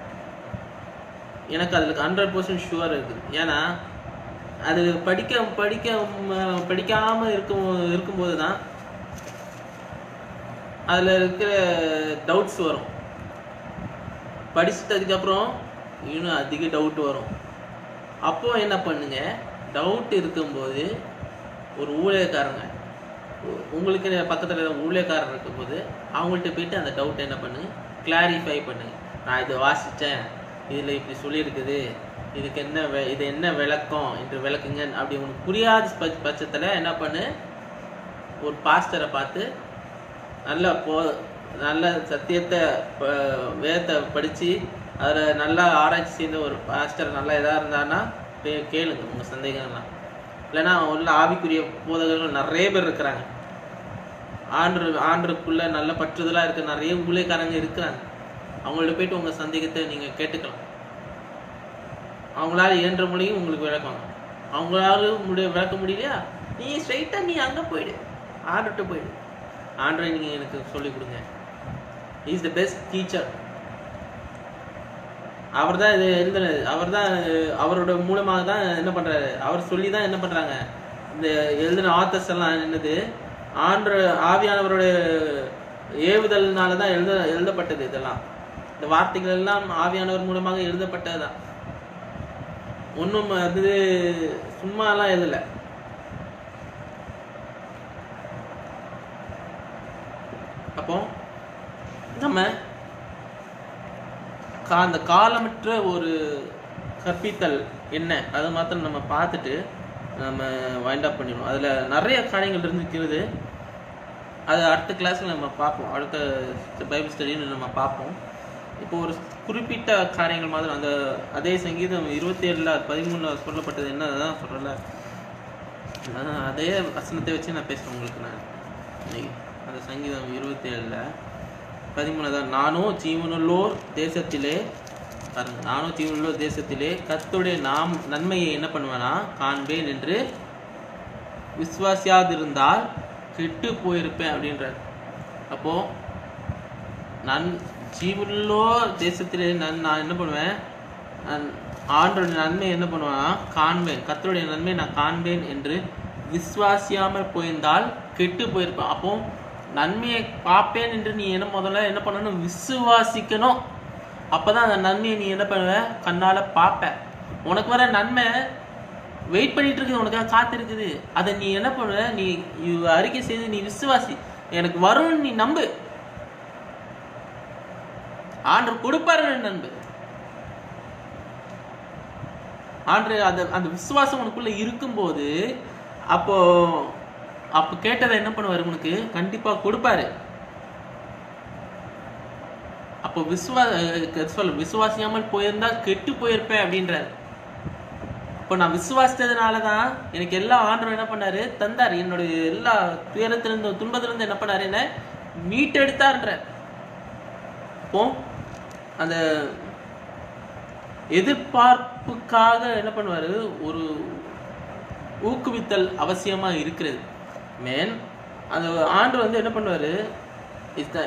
எனக்கு அதுல 100% ஷுவர் இருக்குது. ஏன்னா அது படிக்காம இருக்கும்போது தான் அதுல இருக்கிற டவுட்ஸ் வரும். படிச்சதுக்கு அப்புறம் இன்னும் அதிக டவுட் வரும். அப்போ என்ன பண்ணுங்க, டவுட் இருக்கும்போது ஒரு ஊழியக்காரங்க, உங்களுக்கு பக்கத்துல ஊழியக்காரர் இருக்கும்போது அவங்கள்ட்ட போயிட்டு அந்த டவுட் என்ன பண்ணுங்க, கிளாரிஃபை பண்ணுங்க. நான் இதை வாசித்தேன், இதுல இப்படி சொல்லியிருக்குது, இதுக்கு இது என்ன விளக்கம் என்று விளக்குங்க. அப்படி உங்களுக்கு புரியாத பட்சத்துல என்ன பண்ணு, ஒரு பாஸ்டரை பார்த்து நல்ல சத்தியத்தை வேதத்தை படிச்சு அதில் நல்லா ஆராய்ச்சி செய்த ஒரு பாஸ்டர் நல்லா இதாக இருந்தாருன்னா கேளுங்க உங்கள் சந்தேகம்லாம். இல்லைன்னா உள்ள ஆவிக்குரிய போதகர்கள் நிறைய பேர் இருக்கிறாங்க, ஆண்டருக்குள்ள நல்ல பற்றுதலாக இருக்க நிறைய ஊழியக்காரங்க இருக்கிறாங்க. அவங்கள்ட்ட போயிட்டு உங்கள் சந்தேகத்தை நீங்கள் கேட்டுக்கலாம். அவங்களால இயன்ற மொழியும் உங்களுக்கு விளக்குவாங்க. அவங்களால விளக்க முடியலையா, நீ ஸ்ட்ரைட்டாக நீ அங்கே போயிடு, ஆண்டர்கிட்ட போயிடு, ஆண்டரை நீங்கள் எனக்கு சொல்லிக் கொடுங்க. Is the best teacher. அவர் தான் இது எழுதுனது. அவர் தான் அவரோட மூலமாக தான் என்ன பண்றாரு, அவர் சொல்லி தான் என்ன பண்றாங்க இந்த எழுதின ஆத்தர்ஸ் எல்லாம் என்னது ஆவியானவரோட ஏவுதல்னால தான் எழுதப்பட்டது. இதெல்லாம் இந்த வார்த்தைகள் எல்லாம் ஆவியானவர் மூலமாக எழுதப்பட்டதுதான். ஒன்றும் அது சும்மாலாம் எழுதலை. அப்போ நம்ம அந்த காலமற்ற ஒரு கற்பித்தல் என்ன அதை மாத்திரம் நம்ம பார்த்துட்டு நம்ம வைண்ட் அப் பண்ணிடுவோம். அதில் நிறைய காரியங்கள் இருந்துக்கிறது. அது அடுத்த கிளாஸில் நம்ம பார்ப்போம். அடுத்த பைபிள் ஸ்டடின்னு நம்ம பார்ப்போம். இப்போ ஒரு குறிப்பிட்ட காரியங்கள் மாதிரி அந்த அதே சங்கீதம் 27:13 சொல்லப்பட்டது என்ன தான் சொல்லலை. அதே வசனத்தை வச்சு நான் பேசுகிறேன் உங்களுக்கு. நான் இன்னைக்கு அந்த சங்கீதம் 27:13 தான். நானும் ஜீவனுள்ளோர் தேசத்திலே பாருங்க, நானும் ஜீவனுள்ளோர் தேசத்திலே கர்த்தருடைய நன்மையை என்ன பண்ணுவேனா காண்பேன் என்று விசுவாசியாதிருந்தால் கெட்டு போயிருப்பேன் அப்படின்றார். அப்போ நான் ஜீவனுள்ளோர் தேசத்திலே நான் என்ன பண்ணுவேன், ஆண்டோடைய நன்மை என்ன பண்ணுவேன்னா காண்பேன், கர்த்தருடைய நன்மை நான் காண்பேன் என்று விசுவாசியாமல் போயிருந்தால் கெட்டு போயிருப்பேன். அப்போ நன்மையை பார்ப்பேன் என்று நீ முதல்ல என்ன பண்ணணும், விசுவாசிக்கணும். அப்பதான் அந்த நன்மையை நீ என்ன பண்ணுவ, கண்ணால பார்ப்ப. உனக்கு வர நன்மை வெயிட் பண்ணிட்டு இருக்குது, உனக்காக காத்திருக்குது. அதை நீ என்ன பண்ணுவ, நீ அறிக்கை செய்து நீ விசுவாசி, எனக்கு வரும்னு நீ நம்பு. ஆண்டவர் கொடுப்பாரு நம்பு. ஆண்டவர் அந்த விசுவாசம் உனக்குள்ள இருக்கும்போது அப்போ கேட்டதை என்ன பண்ணுவாரு, உனக்கு கண்டிப்பா கொடுப்பாரு. அப்போ விசுவாசியாமல் போயிருந்தால் கெட்டு போயிருப்பேன் அப்படின்றாரு. இப்போ நான் விசுவாசித்ததுனாலதான் எனக்கு எல்லா ஆண்டவரும் என்ன பண்ணாரு, தந்தார். என்னுடைய எல்லா துயரத்திலிருந்து துன்பத்திலிருந்து என்ன பண்ணாரு, என்ன மீட்டெடுத்தார்ன்ற. அப்போ அந்த எதிர்பார்ப்புக்காக என்ன பண்ணுவாரு, ஒரு ஊக்குவித்தல் அவசியமா இருக்கிறது. அந்த ஆண்டு என்ன பண்ணுவாரு, is the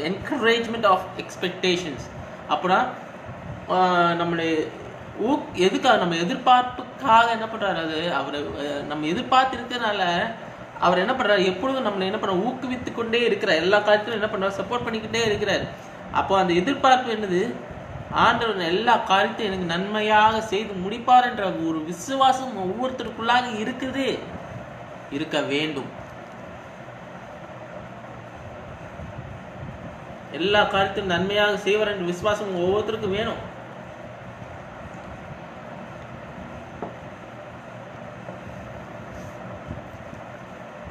encouragement of expectations. அப்படின்னா நம்மளுடைய எதுக்காக, நம்ம எதிர்பார்ப்புக்காக என்ன பண்றாரு, அது அவர் நம்ம எதிர்பார்த்து இருக்கிறதுனால அவர் என்ன பண்றாரு, எப்பொழுதும் நம்மளை என்ன பண்ற ஊக்குவித்து கொண்டே இருக்கிறார். எல்லா காரியத்திலும் என்ன பண்றாரு, சப்போர்ட் பண்ணிக்கிட்டே இருக்கிறார். அப்போ அந்த எதிர்பார்ப்பு என்னது, ஆண்டவர் எல்லா காரியத்தையும் எனக்கு நன்மையாக செய்து முடிப்பார் என்ற ஒரு விசுவாசம் ஒவ்வொருத்தருக்குள்ளாக இருக்குது, இருக்க வேண்டும். எல்லா காரியத்தையும் நன்மையாக செய்வார் என்ற விசுவாசம் ஒவ்வொருத்தருக்கும் வேணும்.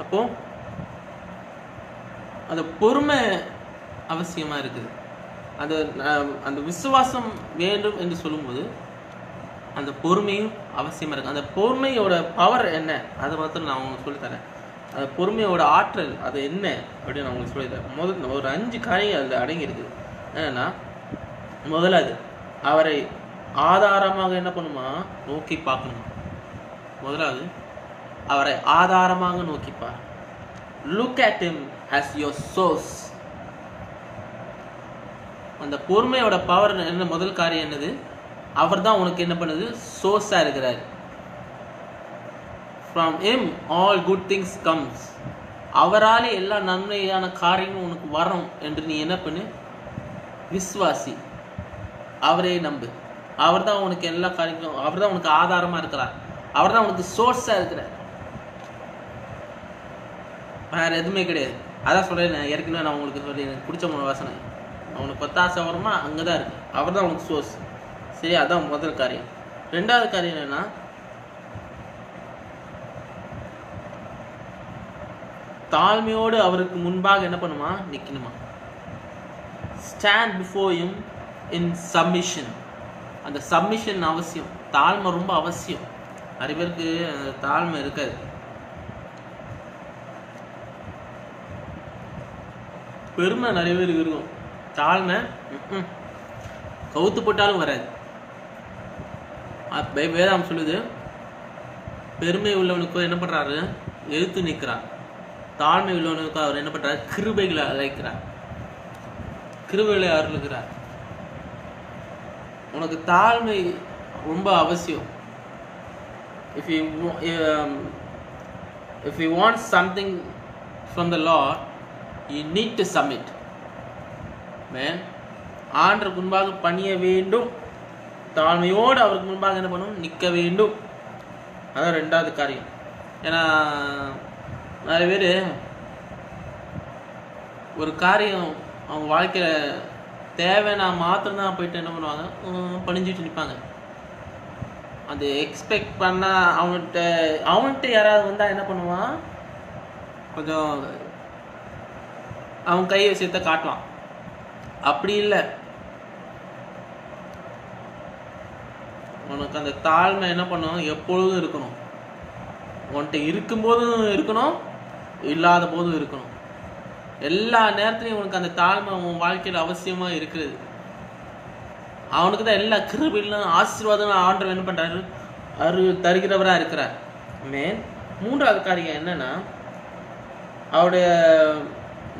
அப்போ அந்த பொறுமை அவசியமா இருக்குது. அந்த விசுவாசம் வேண்டும் என்று சொல்லும்போது அந்த பொறுமையும் அவசியமா இருக்கு. அந்த பொறுமையோட பவர் என்ன அதை மாத்திரம் நான் உங்களுக்கு சொல்லித்தரேன். அந்த பொறுமையோட ஆற்றல் அது என்ன அப்படின்னு நான் உங்களுக்கு சொல்லித்தரேன். முதல்ல ஒரு 5 காரியங்கள் அதில் அடங்கி இருக்குது. என்னன்னா, முதலாவது அவரை ஆதாரமாக என்ன பண்ணுமா, நோக்கி பார்க்கணுமா. முதலாவது அவரை ஆதாரமாக நோக்கிப்பார். Look at him as your source. அந்த பொறுமையோட பவர் என்ன, முதல் காரியம் என்னது, அவர் தான் உனக்கு என்ன பண்ணுது, சோர்ஸா இருக்கிறார். From him all good things comes. அவராலே எல்லா நன்மையான காரியமும் உனக்கு வரும் என்று நீ என்ன பண்ணு, விசுவாசி. அவரே நம்பு. அவர் தான் உனக்கு எல்லா காரியங்களும், அவர் தான் உனக்கு ஆதாரமா இருக்கிறார். அவர் தான் உனக்கு சோர்ஸா இருக்கிறார், வேற எதுவுமே கிடையாது. அதான் சொல்றேன், ஏற்கனவே நான் உங்களுக்கு சொல்லி எனக்கு பிடிச்ச வாசனை, அவனுக்கு 10 வருமா அங்கதான் இருக்கு. அவர் தான் உனக்கு சோர்ஸ். சரி, அதான் முதல் காரியம். 2வது காரியம் என்னன்னா, தாழ்மையோடு அவருக்கு முன்பாக என்ன பண்ணுமா, நிக்கணுமா. Stand before him in submission. அந்த சப்மிஷன் அவசியம். தாழ்மை ரொம்ப அவசியம். நிறைய பேருக்கு தாழ்மை இருக்காது. பெருமை நிறைய பேருக்கு இருக்கும், தாழ்மை கவுத்து போட்டாலும் வராது. வேதாம் சொல்லுது, பெருமை உள்ளவனுக்கு என்ன பண்றாரு, எழுத்து நிற்கிறார். தாழ்மை உள்ளவனுக்கு அவர் என்ன பண்றாரு, கிருபைகளை அழைக்கிறார், கிருபைகளை அருளுகிறார். உனக்கு தாழ்மை ரொம்ப அவசியம். If you want something from the Lord, you need to submit. Man, ஆண்டவருக்கு முன்பாக பணிய வேண்டும், தாழ்மையோடு அவருக்கு முன்பாக என்ன பண்ணணும், நிற்க வேண்டும். அதான் ரெண்டாவது காரியம். ஏன்னா நிறைய பேர் ஒரு காரியம் அவங்க வாழ்க்கையில் தேவைன்னா மாத்திரம்தான் போயிட்டு என்ன பண்ணுவாங்க, பணிஞ்சிட்டு நிற்பாங்க. அது எக்ஸ்பெக்ட் பண்ணால் அவன்கிட்ட யாராவது வந்தால் என்ன பண்ணுவான், கொஞ்சம் அவன் கை விஷயத்தை காட்டுவான். அப்படி இல்லை, உனக்கு அந்த தாழ்மை என்ன பண்ணணும், எப்பொழுதும் இருக்கணும். உன்கிட்ட இருக்கும்போதும் இருக்கணும், இல்லாத போதும் இருக்கணும். எல்லா நேரத்துலையும் உனக்கு அந்த தாழ்மை உன் வாழ்க்கையில் அவசியமாக இருக்கிறது. அவனுக்கு தான் எல்லா கிருபையிலும் ஆசீர்வாதம் ஆண்டவர் என்ன பண்ணுறாரு, தருகிறவராக இருக்கிறார். மூன்றாவது காரியம் என்னன்னா, அவருடைய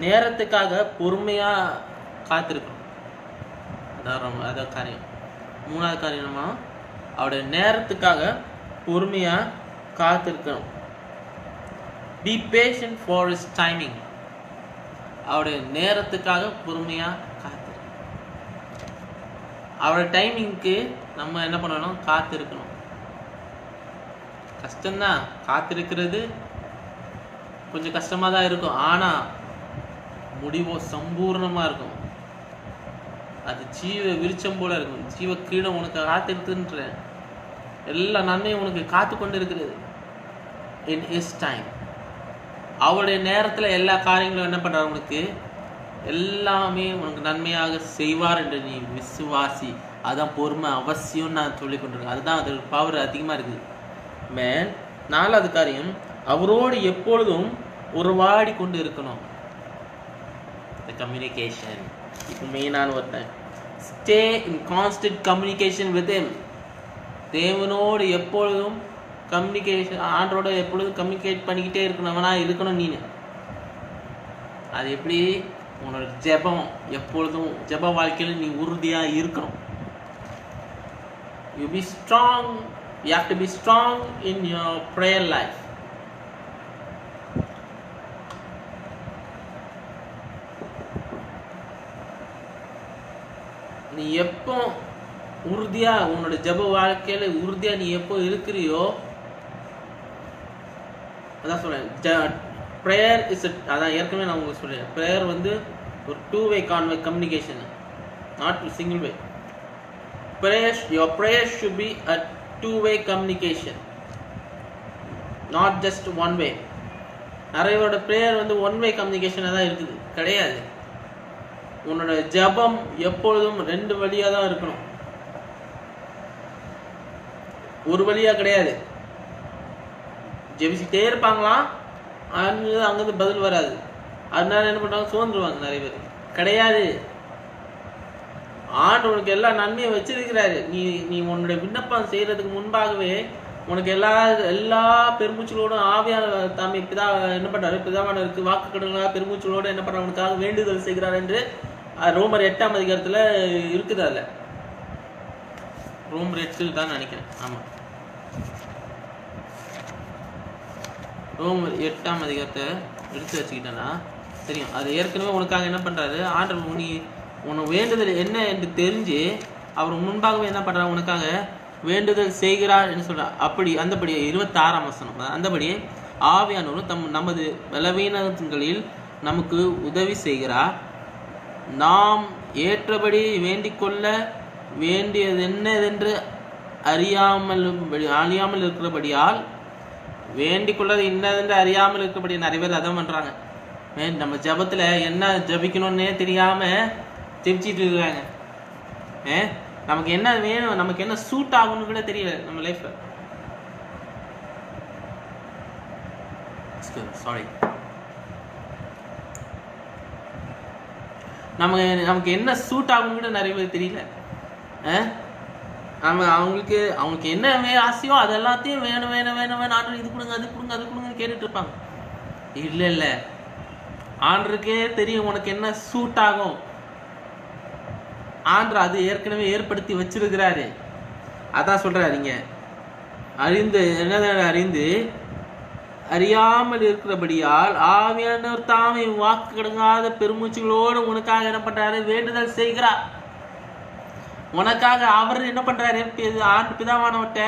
நேரத்துக்காக பொறுமையாக காத்திருக்கணும். அதான் காரியம். மூணாவது காரியம் என்னமா, அவருடைய நேரத்துக்காக பொறுமையாக காத்திருக்கணும். B patient for his timing. அவருடைய நேரத்துக்காக பொறுமையாக காத்திருக்கணும். அவருடைய டைமிங்க்கு நம்ம என்ன பண்ணணும், காத்திருக்கணும். கஷ்டம்தான், காத்திருக்கிறது கொஞ்சம் கஷ்டமாக தான் இருக்கும். ஆனால் முடிவோ சம்பூர்ணமாக இருக்கும். அது ஜீவ விருட்சம் போல இருக்கும். ஜீவ கீழே உனக்கு காத்திருக்குன்ற எல்லா நன்மையும் உனக்கு காத்து கொண்டு இருக்கிறது. இன் ஹிஸ் டைம், அவருடைய நேரத்தில் எல்லா காரியங்களும் என்ன பண்ணுறாரு, உனக்கு எல்லாமே உனக்கு நன்மையாக செய்வார் என்று நீ விசுவாசி. அதுதான் பொறுமை அவசியம் நான் சொல்லி கொண்டிருக்கேன். அதுதான் அதோட பவர் அதிகமாக இருக்குது. நாலாவது காரியம், அவரோடு எப்பொழுதும் உறவாடி கொண்டு இருக்கணும். கம்யூனிகேஷன் இப்போ மெயினான ஒருத்தன். Stay in constant communication with him. தேவனோடு எப்பொழுதும் கம்யூனிகேஷன், ஆண்டரோட எப்பொழுதும் கம்யூனிகேட் பண்ணிக்கிட்டே இருக்கணும். நீனு அது எப்படி, உன்னோட ஜெபம் எப்பொழுதும் ஜெப வாழ்க்கையில் நீ உறுதியாக இருக்கணும். You be strong. You have to be strong in your prayer life. நீ எப்போ உறுதியா உன்னோட ஜெப வாழ்க்கையில உறுதியா நீ எப்போ இருக்கிறியோ, அதான் சொல்றேன், ப்ரேயர் இஸ் அதான் ஏற்கனவே நான் உங்களுக்கு சொல்றேன், ப்ரேயர் வந்து ஒரு 2-way communication, not single way. Your prayer should be a 2-way communication, not just 1 way. நிறையோட prayer வந்து 1-way கம்யூனிகேஷனாக தான் இருக்குது, கிடையாது. உன்னோட ஜபம் எப்பொழுதும் 2 வழியாக தான் இருக்கணும், ஒரு வழியாக கிடையாது. ஜெபிச்சுட்டே இருப்பாங்களாம், அங்கேருந்து பதில் வராது. அதனால என்ன பண்ணுவாங்க, சோர்ந்துருவாங்க நிறைய பேர். கிடையாது, ஆண்டவனுக்கு எல்லா நன்மையை வச்சிருக்கிறாரு. நீ உன்னுடைய விண்ணப்பம் செய்யறதுக்கு முன்பாகவே உனக்கு எல்லா பெருமூச்சுகளோடும் ஆவியான தாமி பிதா என்ன பண்றாரு, பிதாவானவருக்கு வாக்கு கடன்களாக பெருமூச்சுகளோடு என்ன பண்ற அவனுக்காக வேண்டுதல் செய்கிறார் என்று ரோமர் 8ஆம் அதிகாரத்துல இருக்குது. அதுல ரோமர் 8 தான் நினைக்கிறேன். ஆமா, ரோமர் 8ஆம் அதிகாரத்தை எடுத்து வச்சுக்கிட்டேன்னா தெரியும். அது ஏற்கனவே உனக்காக என்ன பண்றாரு, ஆண்டவர் உனக்கு வேண்டுதல் என்ன என்று தெரிஞ்சு அவர் முன்பாகவே என்ன பண்றாரு, உனக்காக வேண்டுதல் செய்கிறார் என்று சொல்றார். அப்படி அந்தபடி 26ஆம் வசனம், அந்தபடி ஆவியானவரும் நமது பலவீனங்களில் நமக்கு உதவி செய்கிறார். நாம் ஏற்றபடி வேண்டிக் கொள்ள வேண்டியது என்னதென்று அறியாமல் இருக்கிறபடியால், வேண்டிக் கொள்ளது என்னதென்று அறியாமல் இருக்கிறபடி நிறைய பேர் அதான் பண்றாங்க. நம்ம ஜபத்துல என்ன ஜபிக்கணும்னே தெரியாம ஜெபிச்சிட்டு இருக்காங்க. நமக்கு என்ன வேணும், நமக்கு என்ன சூட் ஆகும்னு கூட தெரியல நம்ம லைஃப்ல. சாரி, நமக்கு என்ன சூட் ஆகும்னு கூட நிறைய பேர் தெரியல. அவங்களுக்கு என்ன ஆசையோ அது எல்லாத்தையும் வேணும் வேணும் வேணும் வேணும், ஆண்டர் இது கொடுங்க அது கொடுங்க அது கொடுங்கன்னு கேட்டுட்டு இருப்பாங்க. இல்லை, ஆண்டருக்கே தெரியும் உனக்கு என்ன சூட் ஆகும். ஆண்டவர் அது ஏற்கனவே ஏற்படுத்தி வச்சிருக்கிறாரு. அதான் சொல்றாரு இங்க, அறிந்து என்னதான் அறிந்து அறியாமல் இருக்கிறபடியால் ஆவியானவர் தாமே வாக்கு கடங்காத பெருமூச்சுகளோடு உனக்காக என்ன பண்றாரு, வேண்டுதல் செய்கிறார். உனக்காக அவர் என்ன பண்றாரு, ஆண்டு பிதாவானவர்கிட்ட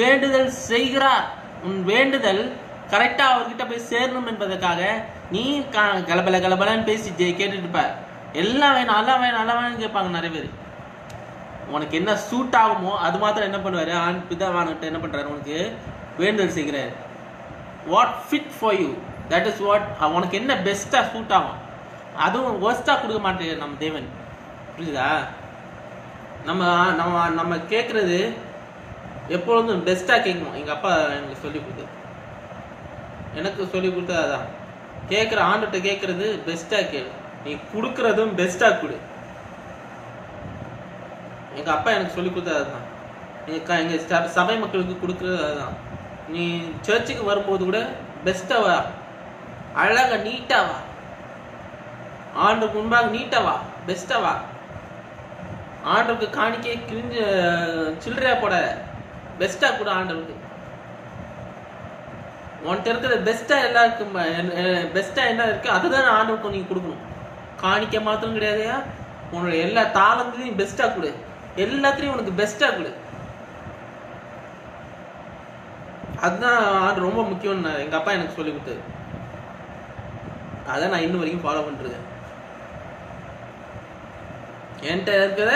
வேண்டுதல் செய்கிறார். உன் வேண்டுதல் கரெக்டா அவர்கிட்ட போய் சேரணும் என்பதற்காக நீ கலபல கலபலன்னு பேசி கேட்டுட்டு இருப்ப. எல்லாம் வேணும், நல்லா வேணும், நல்லா வேணும்னு கேட்பாங்க நிறைய பேர். உனக்கு என்ன சூட் ஆகுமோ அது மாத்திரம் என்ன பண்ணுவாரு, ஆண்டு பிதாவானவர்கிட்ட என்ன பண்றாரு, உனக்கு வேண்டுதல் செய்கிறாரு. What fit for you, that is what. உனக்கு என்ன பெஸ்டா சூட் ஆகும், அதுவும் ஒர்ஸ்டா கொடுக்க மாட்டேன் நம்ம தேவன். புரியுதா? நம்ம நம்ம நம்ம கேட்கறது எப்பொழுதும் பெஸ்டா கேட்கணும். எங்க அப்பா எனக்கு சொல்லி கொடுத்தது, எனக்கு சொல்லி கொடுத்தது அதான். கேட்குற ஆண்டுகிட்ட கேட்கறது பெஸ்டா கேளு, நீ கொடுக்கறதும் பெஸ்டா கொடு. எங்க அப்பா எனக்கு சொல்லி கொடுத்தது அதுதான். எங்க சபை மக்களுக்கு கொடுக்கறது அதுதான். நீ சர்ச்சுக்கு வரும்போது கூட பெஸ்டா வா, அழகா நீட்டா வா, ஆண்டுக்கு முன்பாக நீட்டா வா, பெஸ்டா வா. ஆண்டவருக்கு காணிக்கை கிழிஞ்ச சில்லறையா போட, பெஸ்டா கூட ஆண்டவருக்கு. உன்கிட்ட இருக்கிற பெஸ்டா எல்லாருக்கும் பெஸ்டா என்ன இருக்கு அதுதான் ஆண்டவருக்கு நீங்க கொடுக்கணும். காணிக்கை மாத்திரம் கிடையாதுயா, உன்னோட எல்லா தாளங்களையும் பெஸ்டா கொடு, எல்லாத்துலயும் உனக்கு பெஸ்டா கொடு. அதுதான் ஆண்டு ரொம்ப முக்கியம். எங்க அப்பா எனக்கு சொல்லி கொடுத்தது, அதான் நான் இன்னும் வரைக்கும் ஃபாலோ பண்ணிருக்கேன். என்கிட்ட இருக்கிற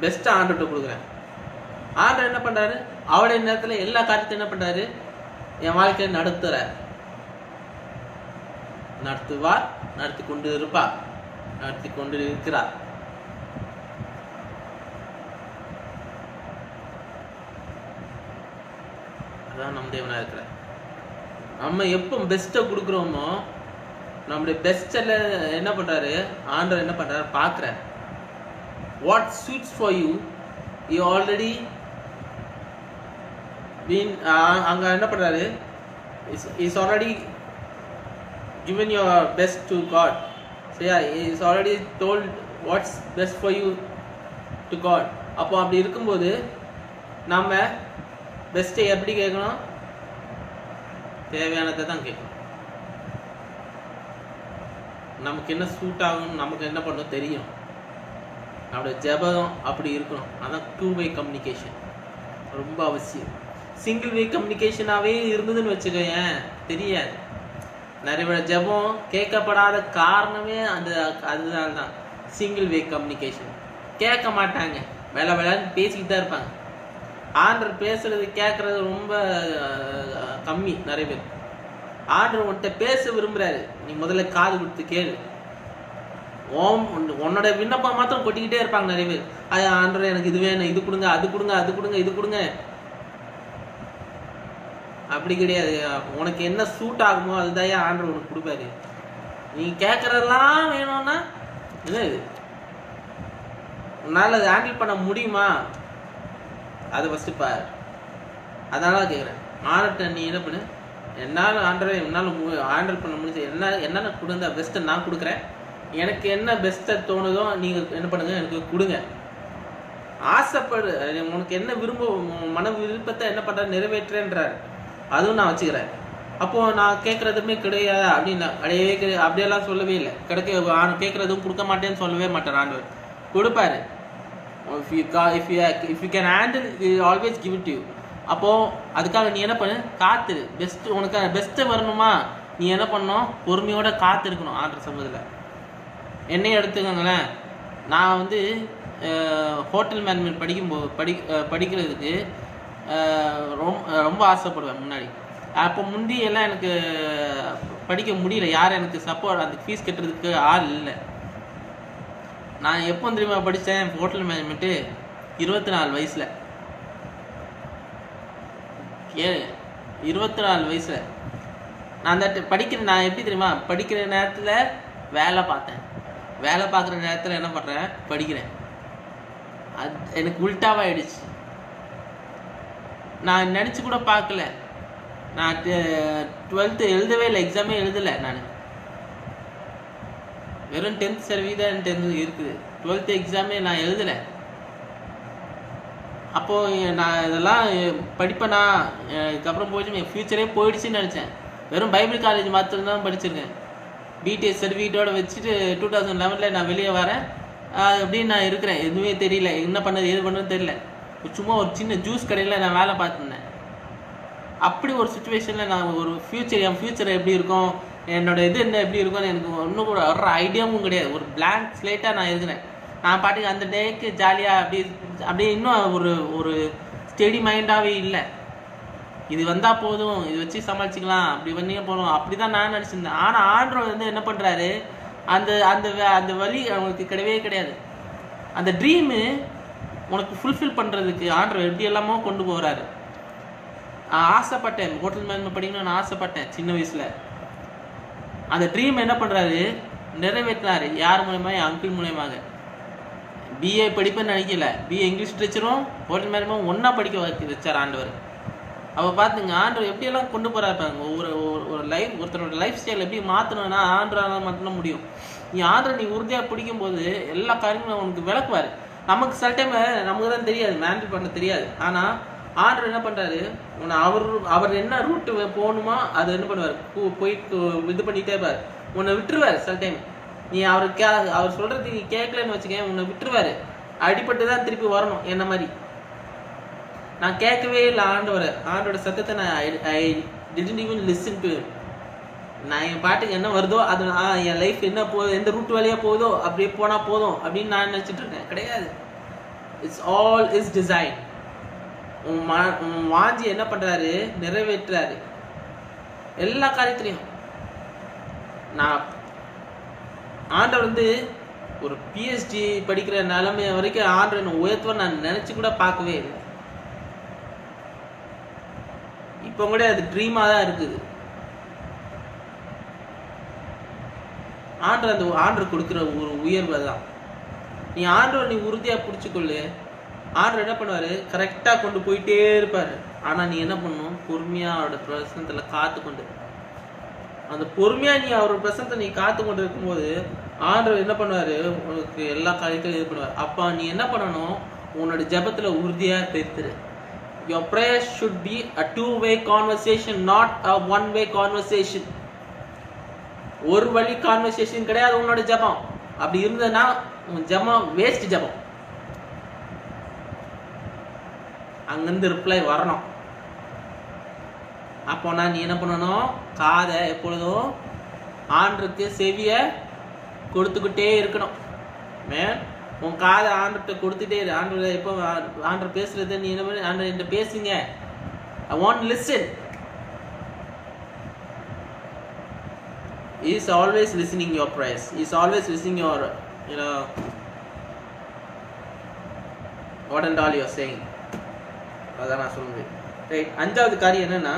பெஸ்டா ஆண்டுகிட்ட கொடுக்குறேன். ஆண்டவர் என்ன பண்றாரு, அவருடைய நேரத்துல எல்லா காரியத்தையும் என்ன பண்றாரு, என் வாழ்க்கையை நடத்துறார், நடத்துவார், நடத்தி கொண்டு இருப்பார், நடத்தி கொண்டு இருக்கிறார். அதான் நம்ம தேவனா இருக்கிறார். நம்ம எப்போ பெஸ்ட்டை கொடுக்குறோமோ நம்முடைய பெஸ்ட்ல என்ன பண்றாரு, ஆண்டவர் என்ன பண்றாரு பார்க்குறார். What shoots for you, you already been அங்க என்ன பண்றாரு, is already given your best to God. So yeah, he is already told what's best for you to God. அப்போ அப்படி இருக்கும்போது நம்ம பெஸ்ட்டை எப்படி கேட்கணும், தேவையானதை தான் கேட்கணும். நமக்கு என்ன சூட் ஆகும், நமக்கு என்ன பண்ணணும் தெரியும். நம்மளுடைய ஜெபம் அப்படி இருக்கணும். அதான் 2-way கம்யூனிகேஷன் ரொம்ப அவசியம். சிங்கிள் வே கம்யூனிகேஷனாகவே இருந்ததுன்னு வச்சுக்கோயேன், தெரியாது. நிறைய ஜெபம் கேட்கப்படாத காரணமே அதனால தான். சிங்கிள் வே கம்யூனிகேஷன் கேட்க மாட்டாங்க, வேலை வேலைன்னு பேசிக்கிட்டு தான் இருப்பாங்க. ஆண்டவர் பேசுறது கேட்கறது ரொம்ப கம்மி. நிறைய பேர் ஆண்டவர் உன்கிட்ட பேச விரும்புறாரு, நீ முதல்ல காது கொடுத்து கேளு. உன்னோட விண்ணப்பம் மாத்திரம் கொட்டிக்கிட்டே இருப்பாங்க நிறைய பேர். ஆண்டவர் எனக்கு இது வேணும், இது கொடுங்க, அது கொடுங்க, அது கொடுங்க, இது கொடுங்க. அப்படி கிடையாது. உனக்கு என்ன சூட் ஆகுமோ அதுதான் ஆண்டவர் உனக்கு கொடுப்பாரு. நீ கேட்கறதெல்லாம் வேணும்னா என்ன இது, உன்னால அதை ஹேண்டில் பண்ண முடியுமா, அதை ஃபர்ஸ்ட் பாரு. அதனால கேட்குறேன், ஆண்டர்கிட்ட நீ என்ன பண்ணு, என்னால் ஆண்டரை என்னால் ஹேண்டில் பண்ண முடிஞ்சு என்னென்ன கொடுங்க, பெஸ்ட்டை நான் கொடுக்குறேன். எனக்கு என்ன பெஸ்ட்டை தோணுதோ நீங்கள் என்ன பண்ணுங்க, எனக்கு கொடுங்க. ஆசைப்படு, உனக்கு என்ன மன விருப்பத்தை என்ன பண்ணுற நிறைவேற்றுன்றார், அதுவும் நான் வச்சுக்கிறேன். அப்போது நான் கேட்குறதுமே கிடையாது அப்படின்னா அப்படியெல்லாம் சொல்லவே இல்லை. கேட்குறதும் கொடுக்க மாட்டேன்னு சொல்லவே மாட்டேன். ஆண்டவர் கொடுப்பாரு. if you can handle, he will always give it to you. அப்போது அதுக்காக நீ என்ன பண்ணு, காத்துரு. பெஸ்ட்டு உனக்கு பெஸ்ட்டு வரணுமா, நீ என்ன பண்ணணும், பொறுமையோட காத்து இருக்கணும். ஆண்டவர் சமூகத்தில் என்னையும் எடுத்துக்கோங்களேன். நான் வந்து ஹோட்டல் மேனேஜ்மெண்ட் படிக்கிறதுக்கு ரொம்ப ஆசைப்படுவேன் முன்னாடி. அப்போ முந்தி எல்லாம் எனக்கு படிக்க முடியல, யாரும் எனக்கு சப்போர்ட், அந்த ஃபீஸ் கட்டுறதுக்கு ஆள் இல்லை. நான் எப்போ தெரியுமா படித்தேன் ஹோட்டல் மேனேஜ்மெண்ட்டு, 24 வயசில். 24 வயசில் நான் நான் எப்படி தெரியுமா, படிக்கிற நேரத்தில் வேலை பார்த்தேன், வேலை பார்க்குற நேரத்தில் என்ன பண்ணுறேன், படிக்கிறேன். அது எனக்கு உல்ட்டாவாகிடுச்சு. நான் நினச்சி கூட பார்க்கல. நான் 12th எழுதவே இல்லை, எக்ஸாமே எழுதலை. நான் வெறும் 10th சர்வீஸ் தான் 10th இருக்குது. 12th எக்ஸாமே நான் எழுதலை. அப்போது நான் இதெல்லாம் படிப்பேனா, இதுக்கப்புறம் போயிடுச்சு, என் ஃப்யூச்சரே போயிடுச்சுன்னு நினச்சேன். வெறும் பைபிள் காலேஜ் மாத்திரம் தான் படிச்சிருக்கேன். பிடிஎஸ் சர்டிஃபிகேட்டோட வச்சுட்டு 2011 நான் வெளியே வரேன். அப்படின்னு நான் இருக்கிறேன். எதுவுமே தெரியல, என்ன பண்ணது எது பண்ணது தெரியல. சும்மா ஒரு சின்ன ஜூஸ் கடையில் நான் வேலை பார்த்துருந்தேன். அப்படி ஒரு சுச்சுவேஷனில் நான் ஒரு என் ஃப்யூச்சர் எப்படி இருக்கும், என்னோட இது என்ன எப்படி இருக்கும்னு எனக்கு ஒன்றும் கூட ஒரு ஐடியாவும் கிடையாது. ஒரு பிளாங்க் ஸ்லேட்டாக நான் இருக்கிறேன். நான் பாட்டுக்கு அந்த டேக்கு ஜாலியாக அப்படியே இன்னும் ஒரு ஸ்டெடி மைண்டாகவே இல்லை. இது வந்தால் போதும், இது வச்சு சமாளிச்சிக்கலாம், அப்படி பண்ணியே போகணும், அப்படி தான் நான் நினச்சிருந்தேன். ஆனால் ஆண்டவர் வந்து என்ன பண்ணுறாரு, அந்த அந்த அந்த வழி அவங்களுக்கு கிடையவே கிடையாது. அந்த ட்ரீமு உனக்கு ஃபுல்ஃபில் பண்ணுறதுக்கு ஆண்டவர் எப்படி எல்லாமோ கொண்டு போகிறாரு. ஆசைப்பட்டேன், ஹோட்டல் மேனேஜ்மெண்ட் படிக்கணும்னு நான் ஆசைப்பட்டேன் சின்ன வயசில். அந்த ட்ரீம் என்ன பண்ணுறாரு, நிறைவேற்றினார். யார் மூலயமா? என் அங்கிள் மூலயமாக. பிஏ படிப்பேன்னு நினைக்கல, பிஏ இங்கிலீஷ் லிட்ரேச்சரும் ஹோட்டல் மேனேஜ்மெண்ட் ஒன்றா படிக்க வச்சார் ஆண்டவர். அப்போ பார்த்துங்க ஆண்டவர் எப்படியெல்லாம் கொண்டு போகிறாரு பாருங்க. ஒருத்தரோட லைஃப் ஸ்டைல் எப்படி மாற்றணும்னா ஆண்டவரால் மட்டும் முடியும். நீ உறுதியாக பிடிக்கும்போது எல்லா காரியங்களும் உனக்கு விளக்குவார். நமக்கு சில டைம் நமக்கு தான் தெரியாது, மேனேஜ் பண்ண தெரியாது. ஆனால் ஆண்டவர் என்ன பண்ணுறாரு, அவர் என்ன ரூட்டு போகணுமா அதை என்ன பண்ணுவார், போயிட்டு இது பண்ணிகிட்டே இருப்பார். உன்னை விட்டுருவார். சில டைம் நீ அவர் சொல்கிறது நீ கேட்கலன்னு வச்சுக்கேன், உன்னை விட்டுருவார். அடிப்பட்டு தான் திருப்பி வரணும். என்ன மாதிரி நான் கேட்கவே இல்லை ஆண்டோட சத்தத்தை. நான் I didn't even listen to him. நான் என் பாட்டுக்கு என்ன வருதோ அது என் லைஃப் என்ன போகுது, எந்த ரூட் வழியாக போகுதோ அப்படியே போனால் போதும் அப்படின்னு நான் நினச்சிட்டு இருக்கேன். கிடையாது. It's all is design. உன் வாஞ்சி என்ன பண்ணுறாரு, நிறைவேற்றுறாரு எல்லா காரியத்திலையும். நான் ஆண்டவர் வந்து ஒரு பிஹெச்டி படிக்கிற நிலைமை வரைக்கும் ஆண்டவர் என்ன உயர்த்துவ நான் நினச்சி கூட பார்க்கவே இல்லை. இப்போ கூட அது ட்ரீமாக தான் இருக்குது. ஆண்டவர் கொடுக்குற ஒரு உயர்வை தான். நீ உறுதியாக பிடிச்சிக்கொள்ளு. ஆண்டவர் என்ன பண்ணுவார், கரெக்டாக கொண்டு போயிட்டே இருப்பார். ஆனால் நீ என்ன பண்ணணும், பொறுமையாக அவரோட பிரசனத்தில் காத்து கொண்டு. அந்த பொறுமையாக நீ அவரோட பிரசனத்தை நீ காத்து கொண்டு இருக்கும்போது ஆண்டவர் என்ன பண்ணுவார், உனக்கு எல்லா காரியத்திலும் இது பண்ணுவார். அப்போ நீ என்ன பண்ணணும், உன்னோட ஜெபத்தில் உறுதியாக பேசுரு. Your prayer should be a two-way conversation, not a one-way conversation. ஒரு வழி கான்வர்சேஷன் கிடையாது உன்னோட ஜெபம். அப்படி இருந்ததுன்னா உன் ஜெபம் வேஸ்ட் ஜெபம். அங்கிருந்து ரிப்ளை வரணும். அப்போனா நீ என்ன பண்ணணும், காதை எப்பொழுதும் ஆண்டருக்கு செவிய கொடுத்துக்கிட்டே இருக்கணும். மேன் உன் காதை ஆண்டர்கிட்ட கொடுத்துட்டே இரு. ஆண்டர் எப்போ ஆண்டர் பேசுறது நீ என்ன பண்ணி, ஆண்டர் என்கிட்ட பேசுங்க, I want listen. He is always listening your prayers. He is always listening your, what and all you are saying. அதான் நான் சொல்லுவேன். ரைட். 5வது காரியம் என்னன்னா,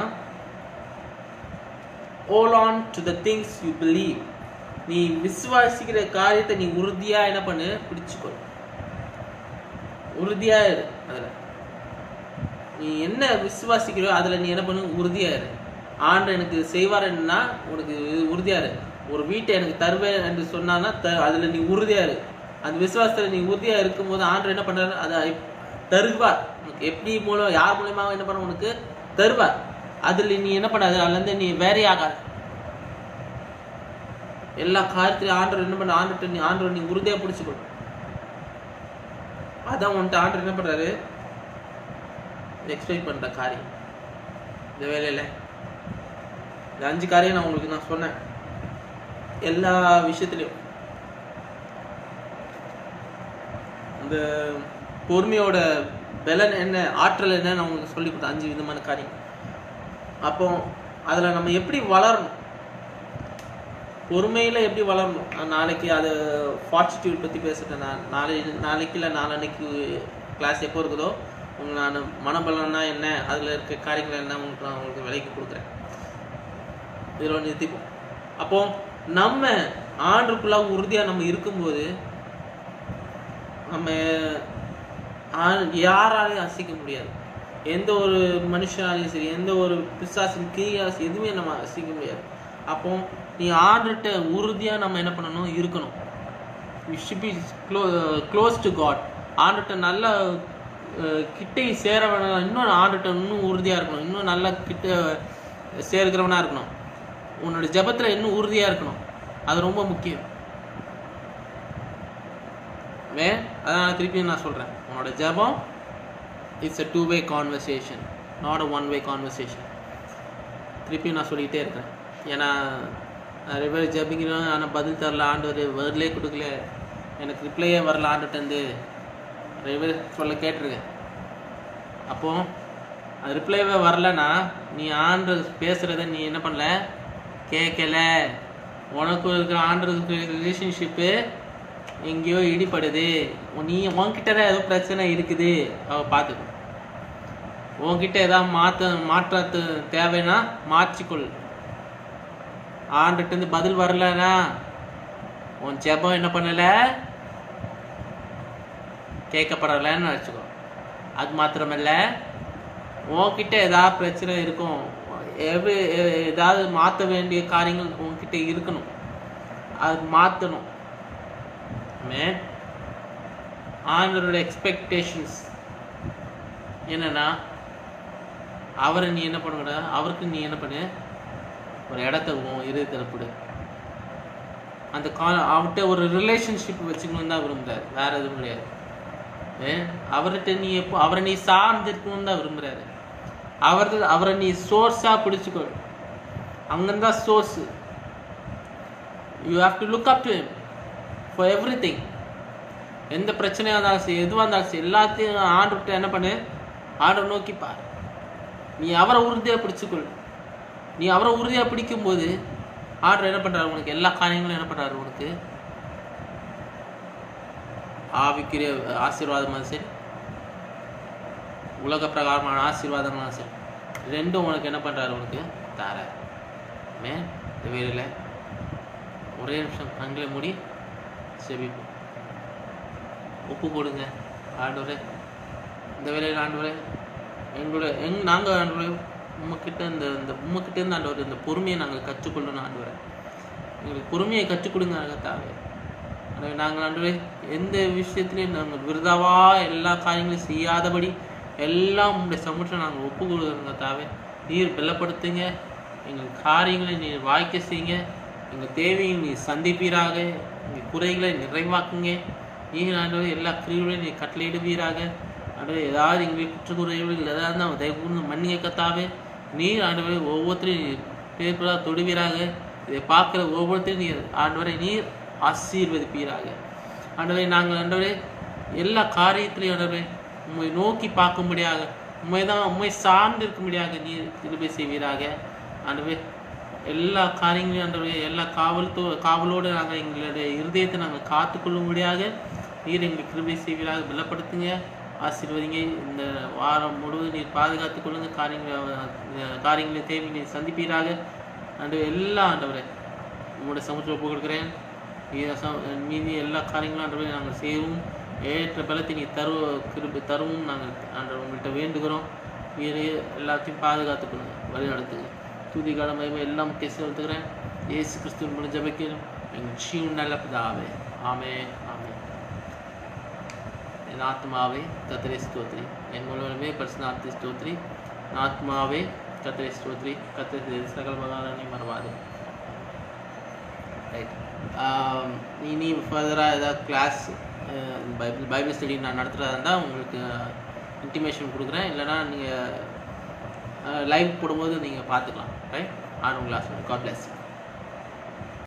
hold on to the things you believe. நீ விசுவாசிக்கிற காரியத்தை நீ உறுதியா என்ன பண்ணு, பிடிச்சுக்கோ. உறுதியா இரு. அதுல நீ என்ன விசுவாசிக்கிறோ அதுல நீ என்ன பண்ணு, உறுதியா இரு. ஆண்டவர் எனக்கு செய்வாருன்னா உனக்கு உறுதியா இரு. ஒரு வீட்டை எனக்கு தருவேன் என்று சொன்னான்னா அதுல நீ உறுதியா இரு. அந்த விசுவாசத்துல நீ உறுதியா இருக்கும்போது ஆண்டவர் என்ன பண்றாரு, அதை தருவார். உனக்கு எப்படி மூலம், யார் மூலமாக என்ன பண்ண, உனக்கு தருவார். அதுல நீ என்ன பண்ணாது, அதுல இருந்து நீ வேறே ஆகாது. எல்லா காரியத்திலையும் ஆண்டவர் என்ன பண்ண, ஆண்டவர் நீ உறுதியா பிடிச்சுக்கோ. அதான் உன்ட்டு ஆண்டவர் என்ன பண்றாரு, எக்ஸ்பெக்ட் பண்ற காரியம் இந்த வேலையில. இந்த 5 காரியம் நான் சொன்னேன். எல்லா விஷயத்திலையும் இந்த பொறுமையோட பலன் என்ன, ஆற்றல் என்ன, நான் உங்களுக்கு சொல்லி கொடுத்தேன். 5 விதமான காரியம். அப்போ அதுல நம்ம எப்படி வளரணும், பொறுமையில் எப்படி வளரணும். நாளைக்கு அது ஃபார்ட்டிடியூட் பற்றி பேசுகிறேன். நான் நாளைக்கு இல்லை நாளன்னைக்கு கிளாஸ் எப்போ இருக்குதோ நான் மனபலன்னா என்ன, அதில் இருக்க காரியங்கள் என்ன உங்களுக்கு நான் உங்களுக்கு விலைக்கு கொடுக்குறேன். இதில் நிறுத்திப்போம். அப்போது நம்ம ஆண்டுக்குள்ளாக உறுதியாக நம்ம இருக்கும்போது நம்ம யாராலையும் அசைக்க முடியாது. எந்த ஒரு மனுஷனாலையும் சரி, எந்த ஒரு பிசாசின் கிரியாசி எதுவுமே நம்ம அசைக்க முடியாது. அப்போ நீ ஆண்டுகிட்ட உறுதியாக நம்ம என்ன பண்ணணும், இருக்கணும். We should be close to God. ஆண்டுகிட்ட நல்ல கிட்டே சேரவன, இன்னும் ஆண்டுகிட்ட இன்னும் உறுதியாக இருக்கணும், இன்னும் நல்லா கிட்ட சேர்க்கிறவனாக இருக்கணும், உன்னோட ஜபத்தில் இன்னும் உறுதியாக இருக்கணும். அது ரொம்ப முக்கியம். அதனால் திருப்பியும் நான் சொல்கிறேன், உன்னோட ஜபம் it's a two-way conversation, not a one-way conversation. திருப்பியும் நான் சொல்லிக்கிட்டே இருக்கிறேன். ஏன்னா நிறைய பேர் ஜபிக்கிறோம், ஆனால் பதில் தரல, ஆண்டவர் வேர்ட்லேயே கொடுக்கல, எனக்கு ரிப்ளையே வரல ஆண்டுகிட்டேருந்து நிறைய பேர் சொல்ல கேட்டிருக்கேன். அப்போது அது ரிப்ளைவே வரலன்னா நீ ஆண்டு பேசுகிறத நீ என்ன பண்ணல, கேட்கல. உனக்கு இருக்கிற ஆண்டு ரிலேஷன்ஷிப்பு எங்கேயோ இடிப்படுது, நீ உன்கிட்ட தான் ஏதோ பிரச்சனை இருக்குது, அவள் பார்த்துக்கோ. உன்கிட்ட ஏதாவது மாற்றத்து தேவைன்னா மாற்றிக்கொள். ஆண்டுகிட்டேருந்து பதில் வரலன்னா உன் ஜெபம் என்ன பண்ணலை, கேட்கப்படலைன்னு வச்சுக்கோ. அது மாத்திரமல்ல, உன்கிட்ட ஏதாவது பிரச்சனை இருக்கும், ஏதாவது மாற்ற வேண்டிய காரியங்கள் உன்கிட்ட இருக்கணும், அது மாற்றணும். ஆண்டவரோட எக்ஸ்பெக்டேஷன்ஸ் என்னன்னா, அவரை நீ என்ன பண்ண, அவருக்கு நீ என்ன பண்ணு, ஒரு இடத்த இருதயத்தில் கொடு. அந்த அவர்கிட்ட ஒரு ரிலேஷன்ஷிப் வச்சுக்கணும்னு தான் விரும்புகிறார், வேற எதுவும் கிடையாது. அவர்கிட்ட நீ அவரை நீ சார்ந்து இருக்கணும்னு தான் விரும்புகிறாரு. அவரை நீ சோர்ஸாக பிடிச்சிக்கோ, அங்கேருந்தா source. You have to look up to him for everything. எந்த பிரச்சனையாக இருந்தாலும் சரி, எதுவாக இருந்தாலும் சரி, எல்லாத்தையும் ஆண்டவர்கிட்ட என்ன பண்ணு, ஆண்டவர் நோக்கிப்பார். நீ அவரை உறுதியாக பிடிச்சிக்கொள். நீ அவரை உறுதியாக பிடிக்கும்போது ஆண்டவர் என்ன பண்ணுறாரு, உனக்கு எல்லா காரியங்களும் என்ன பண்ணுறாரு, உனக்கு ஆவிக்குரிய ஆசீர்வாதமாக சரி, உலக பிரகாரமான ஆசீர்வாதமாக சரி, ரெண்டும் உனக்கு என்ன பண்ணுறாரு, உனக்கு தாரார். இந்த வேலையில் ஒரே நிமிஷம் கண்களை மூடி செபிப்போம், ஒப்பு கொடுங்க. ஆண்டவரே, இந்த வேலையில் ஆண்டவரே, நாங்கள் ஆண்டவரே உங்ககிட்ட உங்ககிட்டேருந்து ஆண்டவர் இந்த பொறுமையை நாங்கள் கற்றுக்கொள்ளணும். ஆண்டவரே, எங்களுக்கு பொறுமையை கற்றுக் கொடுங்க தாவே. நாங்கள் ஆண்டவரே எந்த விஷயத்துலையும் நாங்கள் விருதாவாக எல்லா காரியங்களையும் செய்யாதபடி எல்லாம் உங்களுடைய சமூகத்தில் நாங்கள் ஒப்பு கொடுக்குறோங்க தாவே. நீர் பலப்படுத்துங்க, எங்கள் காரியங்களை நீர் வாய்க்க செய்யுங்க, எங்கள் தேவையை நீர் சந்திப்பீராக, எங்கள் குறைகளை நிறைவாக்குங்க. நீர் ஆண்டவரே எல்லா கிரிகளையும் நீர் கட்டளையிடுவீராக. ஆண்டவரே ஏதாவது எங்களுக்கு குற்றக்குறைகள் ஏதாவது இருந்தால் தயவு மன்னிங்க கத்தாவே. நீர் ஆண்டவரே ஒவ்வொருத்தரையும் பேர்படாக தொடுவீராக. இதை பார்க்குற ஒவ்வொருத்தரையும் நீர் ஆண்டவரை நீர் ஆசீர்வதிப்பீராக. ஆண்டவரே நாங்கள் ஆண்டவரே எல்லா காரியத்திலையும் ஆண்டவரே உண்மை நோக்கி பார்க்கும்படியாக, உண்மை சார்ந்து இருக்கும்படியாக நீர் கிருபை செய்வீராக. ஆண்டவரே எல்லா காரியங்களையும் ஆண்டவரே எல்லா காவலோடு நாங்கள் எங்களுடைய இருதயத்தை நாங்கள் காத்துக்கொள்ளும்படியாக நீர் எங்களுக்கு கிருபை செய்வீராக. பலப்படுத்துங்க, ஆசீர்வதிங்க. இந்த வாரம் முழுவதும் நீர் பாதுகாத்துக் கொள்ளுங்க. காரியங்களை தேவையை சந்திப்பீராக. ஆண்டவரே எல்லாம் ஆண்டவரே உங்களுடைய சமூகத்தில் ஒப்பு கொடுக்குறேன். மீதி எல்லா காரியங்களும் ஆண்டவரே நாங்கள் செய்யவும் ஏற்ற பலத்தை நீ கிருபை தருவும் நாங்கள் ஆண்டவர் உங்கள்கிட்ட வேண்டுகிறோம். வேறு எல்லாத்தையும் பாதுகாத்துக்கொள்ளுங்க, வழி நடத்துங்க. துதி கடமை எல்லாம் செலுத்துகிறேன். இயேசு கிறிஸ்துவின் மூலம் ஜெபிக்கிறோம் எங்கள் ஜீவன் நல்ல பிதாவே. ஆமே ஆமே. என் ஆத்மாவே கர்த்தரை ஸ்தோத்திரி, என் மூலமே பரிசுத்த ஸ்தோத்திரி. என் ஆத்மாவே கர்த்தரை ஸ்தோத்திரி, கர்த்தரை சகல மகாராணி மறவாது. ரைட். இனி ஃபர்தராக ஏதாவது கிளாஸ் பைபிள் ஸ்டடி நான் நடத்துகிறதா இருந்தால் உங்களுக்கு இன்டிமேஷன் கொடுக்குறேன். இல்லைனா நீங்கள் லைவ் போடும்போது நீங்கள் பார்த்துக்கலாம். Right. On class. God plus.